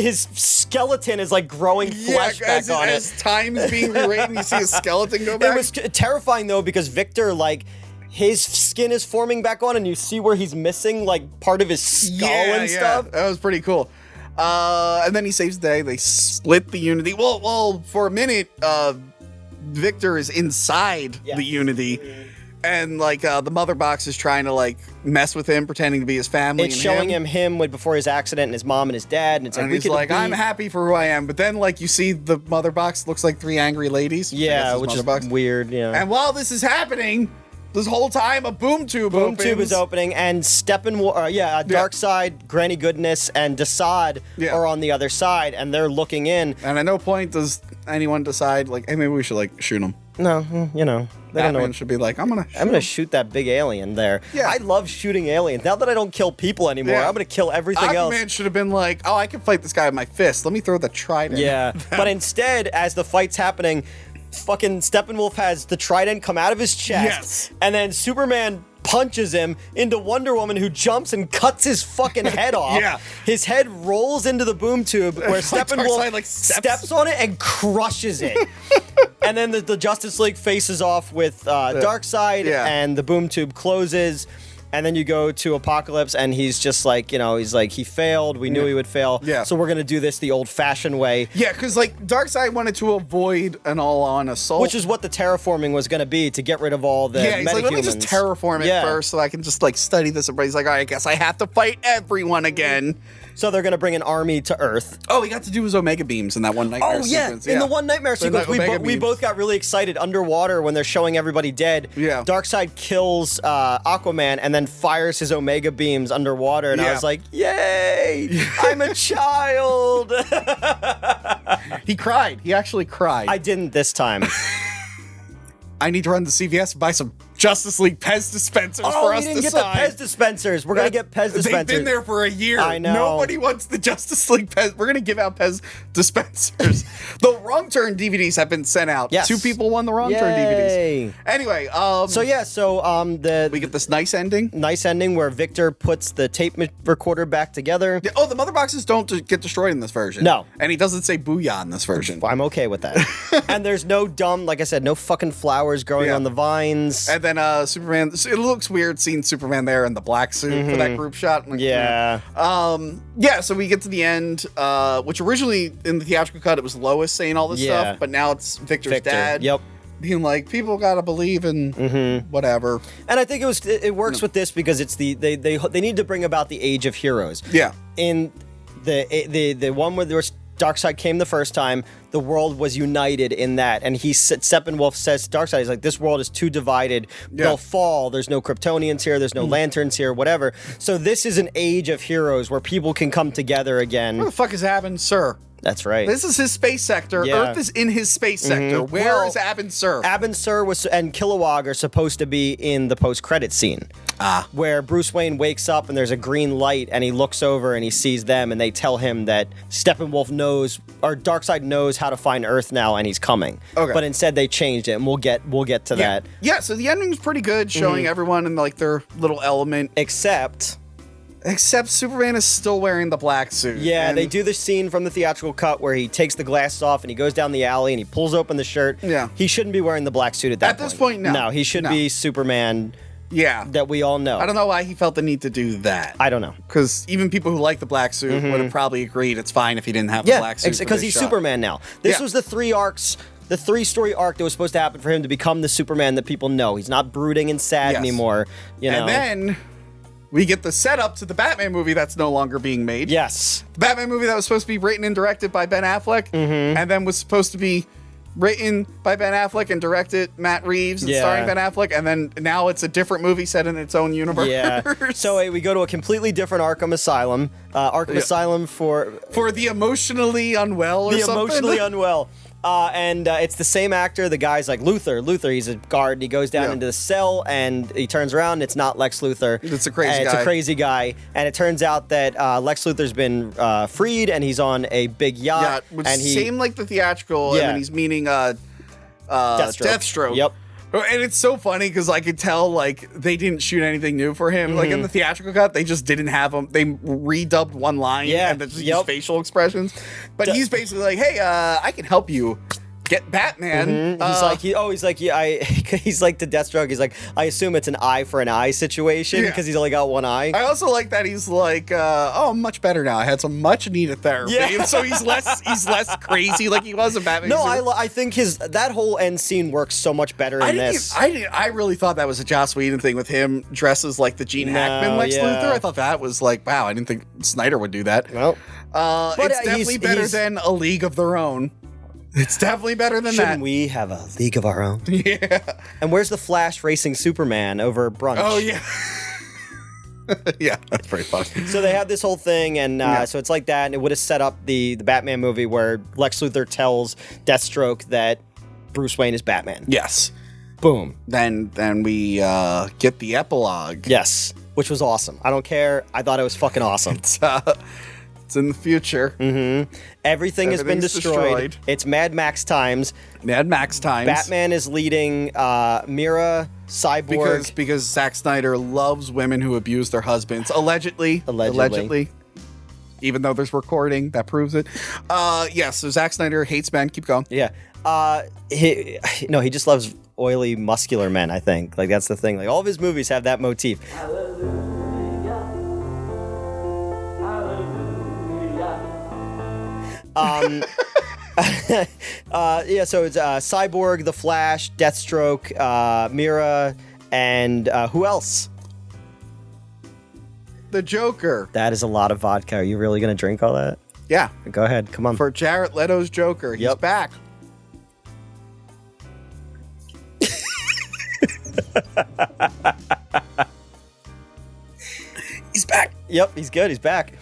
his skeleton is growing flesh back on it. As time is being rewritten, you see his skeleton go back. It was terrifying though, because Victor, his skin is forming back on, and you see where he's missing part of his skull and stuff. That was pretty cool. And then he saves the day. They split the Unity. Well, for a minute, Victor is inside the Unity. And the mother box is trying to mess with him, pretending to be his family. It's showing him before his accident and his mom and his dad, and it's he's I'm happy for who I am. But then you see the mother box looks like three angry ladies. Yeah, which is weird. Yeah. And while this is happening, this whole time a boom tube is opening, and Darkseid, Granny Goodness, and Desaad are on the other side, and they're looking in. And at no point does anyone decide hey, maybe we should shoot him. No, they don't know. Batman should be I'm gonna shoot that big alien there. Yeah. I love shooting aliens. Now that I don't kill people anymore, I'm gonna kill everything else. Aquaman should have been I can fight this guy with my fist. Let me throw the trident. Yeah, but instead, as the fight's happening, fucking Steppenwolf has the trident come out of his chest, and then Superman punches him into Wonder Woman, who jumps and cuts his fucking head off. His head rolls into the boom tube where Steppenwolf steps on it and crushes it. And then the Justice League faces off with Darkseid, and the boom tube closes. And then you go to Apocalypse, and he's just he failed. We knew he would fail. Yeah. So we're going to do this the old-fashioned way. Yeah, because Darkseid wanted to avoid an all-on assault. Which is what the terraforming was going to be, to get rid of all the metahumans. He's let me just terraform it first so I can just study this. And he's all right, I guess I have to fight everyone again. So they're going to bring an army to Earth. Oh, he got to do his Omega beams in that one nightmare sequence. In the one nightmare sequence, we both got really excited underwater when they're showing everybody dead. Yeah. Darkseid kills Aquaman and then fires his Omega beams underwater, and I was like, yay! I'm a child! He cried. He actually cried. I didn't this time. I need to run to CVS and buy some Justice League Pez dispensers for us to sign. We didn't get the Pez dispensers. We're going to get Pez dispensers. They've been there for a year. I know. Nobody wants the Justice League Pez. We're going to give out Pez dispensers. The Wrong Turn DVDs have been sent out. Yes. 2 people won the Wrong Turn DVDs. Anyway. We get this nice ending. Nice ending where Victor puts the tape recorder back together. Yeah, the mother boxes don't get destroyed in this version. No. And he doesn't say booyah in this version. Well, I'm okay with that. And there's no no fucking flowers growing on the vines. And then Superman, it looks weird seeing Superman there in the black suit for that group shot. So we get to the end, which originally in the theatrical cut it was Lois saying all this stuff, but now it's Victor's dad. Yep. Being people gotta believe in whatever. And I think it works with this because it's they need to bring about the Age of Heroes. Yeah. In the one where there was Darkseid came the first time, the world was united in that. And Steppenwolf says to Darkseid, he's like, this world is too divided. They'll fall. There's no Kryptonians here. There's no Lanterns here, whatever. So this is an age of heroes where people can come together again. What the fuck is Abin Sur? That's right. This is his space sector. Yeah. Earth is in his space sector. Where is Abin Sur? Abin Sur and Kilowog are supposed to be in the post-credit scene. Where Bruce Wayne wakes up and there's a green light and he looks over and he sees them and they tell him that Steppenwolf knows, or Darkseid knows how to find Earth now and he's coming. Okay. But instead they changed it and we'll get to that. Yeah, so the ending's pretty good, showing everyone in their little element. Except Except Superman is still wearing the black suit. Yeah, and they do the scene from the theatrical cut where he takes the glasses off and he goes down the alley and he pulls open the shirt. Yeah. He shouldn't be wearing the black suit at that point. At this point, no. No, he should be Superman Yeah. that we all know. I don't know why he felt the need to do that. I don't know. Because even people who like the black suit would have probably agreed it's fine if he didn't have the black suit. Because he's Superman now. This was the 3 arcs, the 3-story arc that was supposed to happen for him to become the Superman that people know. He's not brooding and sad anymore. You know? And then we get the setup to the Batman movie that's no longer being made. Yes. The Batman movie that was supposed to be written and directed by Ben Affleck, and then was supposed to be written by Ben Affleck and directed Matt Reeves and starring Ben Affleck, and then now it's a different movie set in its own universe. Yeah. So we go to a completely different Arkham Asylum. Asylum for the emotionally unwell or the something. emotionally unwell. And it's the same actor. The guy's like Luthor. He's a guard. And he goes down into the cell and he turns around. And it's not Lex Luthor. It's a crazy guy. It's a crazy guy. And it turns out that Lex Luthor's been freed and he's on a big yacht. Yeah, which and same like the theatrical, and then he's meeting Deathstroke. Yep. And it's so funny because I could tell like they didn't shoot anything new for him. Like in the theatrical cut, they just didn't have him. They redubbed one line and then just used facial expressions. But he's basically like, "Hey, I can help you get Batman." He's like to Deathstroke. He's like, I assume it's an eye for an eye situation because he's only got one eye. I also like that he's like, "Oh, I'm much better now. I had some much needed therapy." Yeah. And so he's less crazy like he was in Batman. No, I think that whole end scene works so much better in this. I really thought that was a Joss Whedon thing with him dressed as like the Gene Hackman Lex Luthor. I thought that was like, wow, I didn't think Snyder would do that. Well, it's definitely better than A League of Their Own. It's definitely better than that. Shouldn't we have a league of our own? Yeah. And where's the Flash racing Superman over brunch? Oh, yeah. Yeah, that's pretty funny. So they have this whole thing, and so it's like that, and it would have set up the Batman movie where Lex Luthor tells Deathstroke that Bruce Wayne is Batman. Yes. Boom. Then we get the epilogue. Yes, which was awesome. I don't care. I thought it was fucking awesome. It's in the future. Everything has been destroyed. It's Mad Max times. Batman is leading Mira, Cyborg. Because Zack Snyder loves women who abuse their husbands. Allegedly. Even though there's recording that proves it. So Zack Snyder hates men. Keep going. Yeah. He just loves oily, muscular men, I think. Like, that's the thing. Like, all of his movies have that motif. So it's Cyborg, The Flash, Deathstroke, Mira, and who else? The Joker. That is a lot of vodka. Are you really going to drink all that? Yeah. Go ahead. Come on. For Jared Leto's Joker. He's back. He's back. Yep, he's good. He's back.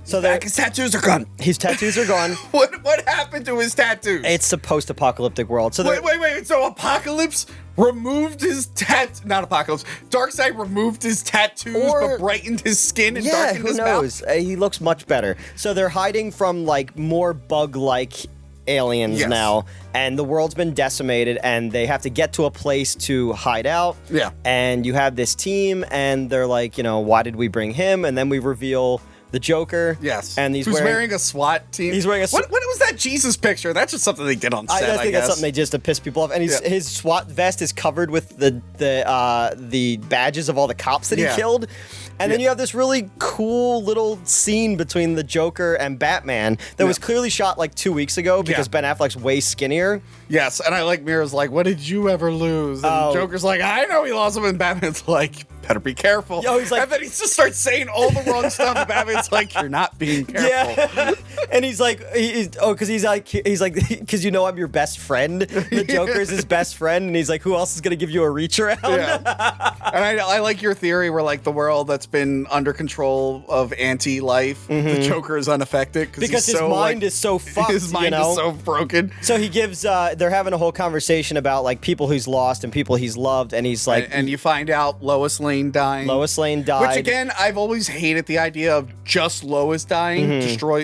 So his tattoos are gone. His tattoos are gone. What happened to his tattoos? It's a post-apocalyptic world. So wait. So Apocalypse removed his not Apocalypse. Darkseid removed his tattoos but brightened his skin and darkened his mouth. He looks much better. So they're hiding from like more bug-like aliens now, and the world's been decimated, and they have to get to a place to hide out. Yeah. And you have this team, and they're like, why did we bring him? And then we reveal the Joker. Yes. And he's wearing a SWAT team. He's wearing a What was that Jesus picture? That's just something they did on set, I think that's something they did to piss people off. And his SWAT vest is covered with the badges of all the cops that he killed. And then you have this really cool little scene between the Joker and Batman that was clearly shot like 2 weeks ago because Ben Affleck's way skinnier. Yes, and I like Mira's like, what did you ever lose? And Joker's like, I know he lost him, and Batman's like, better be careful. He's like, and then he just starts saying all the wrong stuff, and Batman's like, you're not being careful. Yeah. And he's like, because I'm your best friend. The Joker's his best friend, and he's like, who else is gonna give you a reach around? Yeah. And I like your theory where like the world that's been under control of anti-life, the Joker is unaffected because his mind is so fucked. His mind is so broken. So he gives. They're having a whole conversation about like people he's lost and people he's loved, and he's like, and you find out Lois Lane dying. Lois Lane died. Which again, I've always hated the idea of just Lois dying,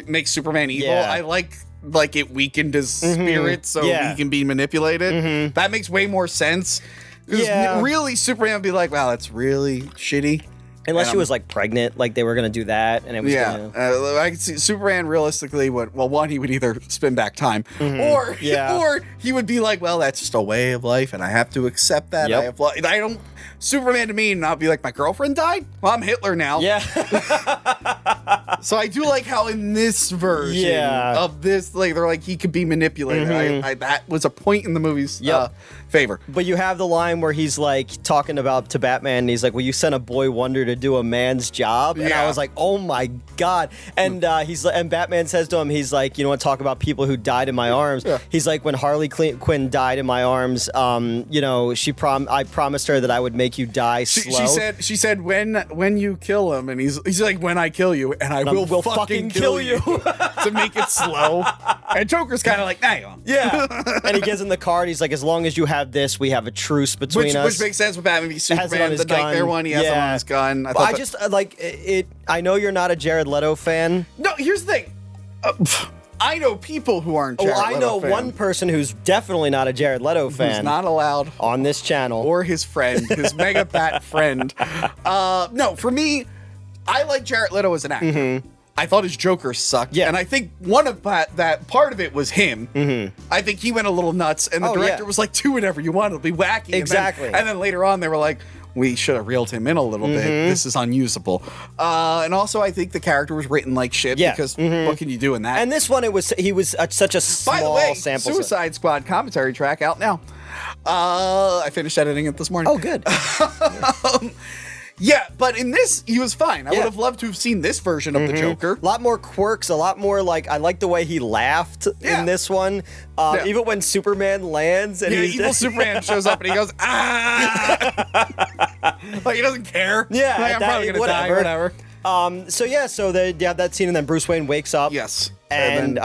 make Superman evil. Yeah. I like it weakened his spirit so he can be manipulated. That makes way more sense. Because really, Superman would be like, wow, that's really shitty. Unless she was like pregnant, like they were gonna do that, and it was I could see Superman realistically would one, he would either spin back time, or he would be like, well, that's just a way of life, and I have to accept that. I don't. Superman to me not be like, my girlfriend died? Well, I'm Hitler now. Yeah. So I do like how in this version of this, like they're like he could be manipulated. That was a point in the movie's favor. But you have the line where he's like talking about to Batman, and he's like, well, you sent a boy wonder to do a man's job. And I was like, oh my God. And and Batman says to him, he's like, you know what, talk about people who died in my arms. Yeah. He's like, when Harley Quinn died in my arms, you know, I promised her that I would make you die slow. She said when you kill him, and he's like, when I kill you, and I will fucking kill you. To make it slow. And Joker's kind of like, hang on. Yeah. And he gives him the card. He's like, as long as you have this, we have a truce between us. Which makes sense with Batman v Superman. The Nightmare one, he has it on his gun. I just like it. I know you're not a Jared Leto fan. No, here's the thing. I know people who aren't Jared Leto I know fan. one person who's definitely not a Jared Leto fan. Who's not allowed on this channel. Or his friend, his mega bat friend. No, for me, I like Jared Leto as an actor. I thought his Joker sucked. Yeah. And I think one of that part of it was him. I think he went a little nuts, and the director was like, do whatever you want, it'll be wacky. Exactly. And then later on, they were like, we should have reeled him in a little bit. This is unusable. And also, I think the character was written like shit because what can you do in that? And this one, he was such a small By the way, sample. Suicide Squad commentary track out now. I finished editing it this morning. Oh, good. Yeah, but in this, he was fine. I would have loved to have seen this version of the Joker. A lot more quirks, a lot more like, I like the way he laughed in this one. Even when Superman lands and evil Superman shows up and he goes, ah! Like he doesn't care. Yeah, like, I'm probably gonna die or whatever. So they have that scene, and then Bruce Wayne wakes up. Yes. And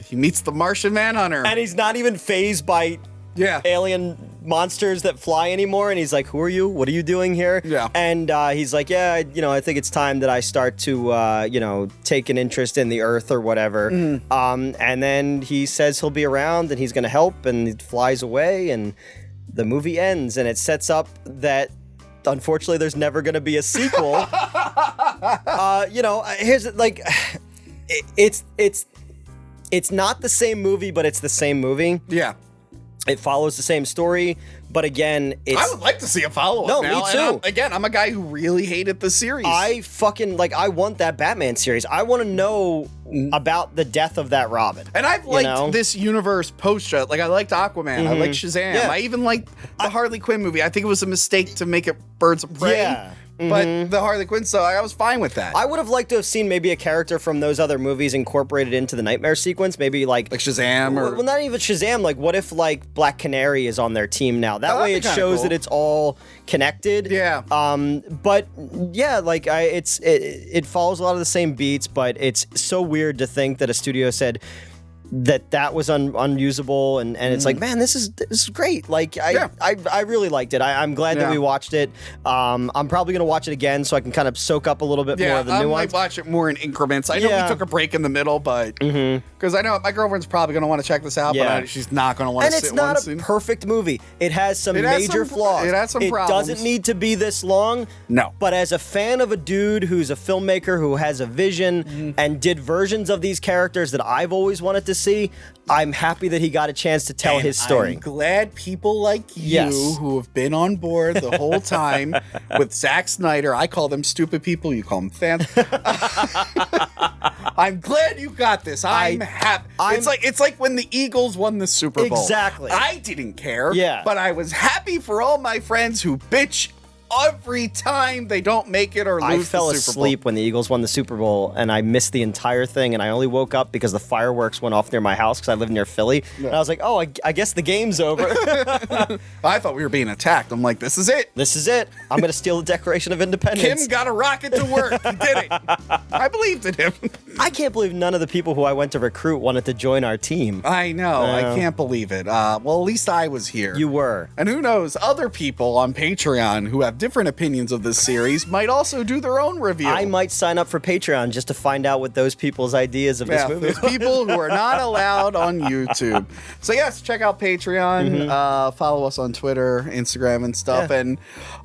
he meets the Martian Manhunter. And he's not even fazed by alien monsters that fly anymore, and he's like, who are you? What are you doing here? Yeah. And he's like, I think it's time that I start to take an interest in the Earth or whatever. And then he says he'll be around and he's gonna help, and he flies away, and the movie ends, and it sets up that unfortunately there's never gonna be a sequel. Here's like it's not the same movie, but it's the same movie. Yeah. It follows the same story, but again, I would like to see a follow-up. No, now. me too. I'm a guy who really hated the series. I want that Batman series. I want to know about the death of that Robin. And I've liked this universe post-show. Like, I liked Aquaman. I liked Shazam. Yeah. I even liked the Harley Quinn movie. I think it was a mistake to make it Birds of Prey. Yeah. But the Harley Quinn stuff, I was fine with that. I would have liked to have seen maybe a character from those other movies incorporated into the Nightmare sequence. Maybe like Shazam or... Well, not even Shazam. Like, what if like Black Canary is on their team now? That way it shows that it's all connected. Yeah. But yeah, like it follows a lot of the same beats, but it's so weird to think that a studio said that was unusable, and it's like, man, this is great. Like I really liked it. I'm glad that we watched it. I'm probably gonna watch it again so I can kind of soak up a little bit more of the nuance. I might watch it more in increments. I know we took a break in the middle, but because I know my girlfriend's probably gonna want to check this out, but she's not gonna want to sit one And it's scene. not a perfect movie. It has some major flaws. It has some problems. It doesn't need to be this long. No. But as a fan of a dude who's a filmmaker who has a vision and did versions of these characters that I've always wanted to see, I'm happy that he got a chance to tell his story. I'm glad people like you who have been on board the whole time with Zack Snyder. I call them stupid people. You call them fans. I'm glad you got this. I'm happy. It's like when the Eagles won the Super Bowl. Exactly. I didn't care. Yeah. But I was happy for all my friends who bitch every time they don't make it or lose the Super Bowl. I fell asleep when the Eagles won the Super Bowl, and I missed the entire thing, and I only woke up because the fireworks went off near my house because I live near Philly. Yeah. And I was like, oh, I guess the game's over. I thought we were being attacked. I'm like, this is it. This is it. I'm going to steal the Declaration of Independence. Kim got a rocket to work. He did it. I believed in him. I can't believe none of the people who I went to recruit wanted to join our team. I know. I can't believe it. Well, at least I was here. You were. And who knows, other people on Patreon who have different opinions of this series might also do their own review. I might sign up for Patreon just to find out what those people's ideas of this movie there's people who are not allowed on YouTube. So yes, check out Patreon, follow us on Twitter, Instagram and stuff, and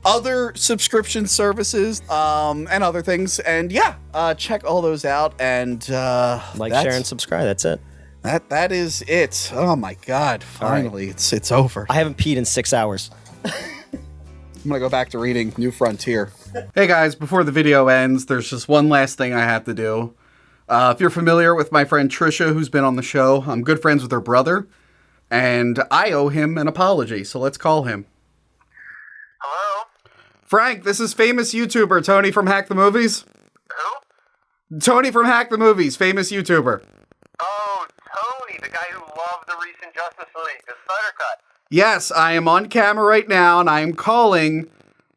other subscription services, and other things. And check all those out, and like, share, and subscribe. That's it. That is it. Oh my God! Finally, it's over. I haven't peed in 6 hours. I'm gonna go back to reading New Frontier. Hey guys, before the video ends, there's just one last thing I have to do. If you're familiar with my friend Trisha, who's been on the show, I'm good friends with her brother, and I owe him an apology. So let's call him. Hello? Frank, this is famous YouTuber Tony from Hack the Movies. Who? Tony from Hack the Movies, famous YouTuber. Oh, Tony, the guy who loved the recent Justice League, the Snyder Cut. Yes, I am on camera right now, and I am calling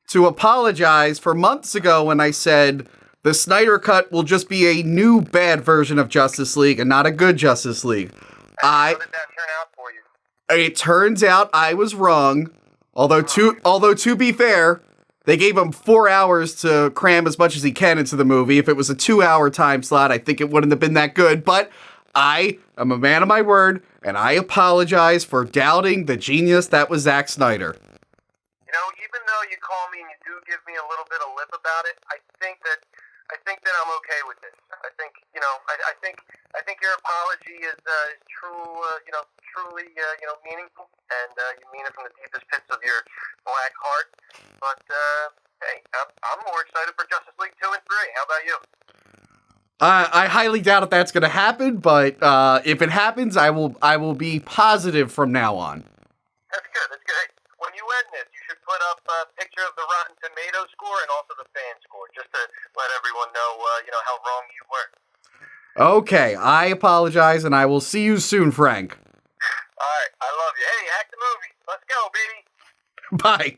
to apologize for months ago when I said the Snyder Cut will just be a new bad version of Justice League and not a good Justice League. How did that turn out for you? It turns out I was wrong, although to be fair, they gave him 4 hours to cram as much as he can into the movie. If it was a 2-hour time slot, I think it wouldn't have been that good, but I am a man of my word, and I apologize for doubting the genius that was Zack Snyder. You know, even though you call me and you do give me a little bit of lip about it, I think that I'm okay with this. I think your apology is truly meaningful, and you mean it from the deepest pits of your black heart. But hey, I'm more excited for Justice League 2 and 3. How about you? I highly doubt if that's going to happen, but if it happens, I will be positive from now on. That's good. That's good. Hey, when you end this, you should put up a picture of the Rotten Tomatoes score and also the fan score, just to let everyone know, how wrong you were. Okay, I apologize, and I will see you soon, Frank. All right, I love you. Hey, hack the movie. Let's go, baby. Bye.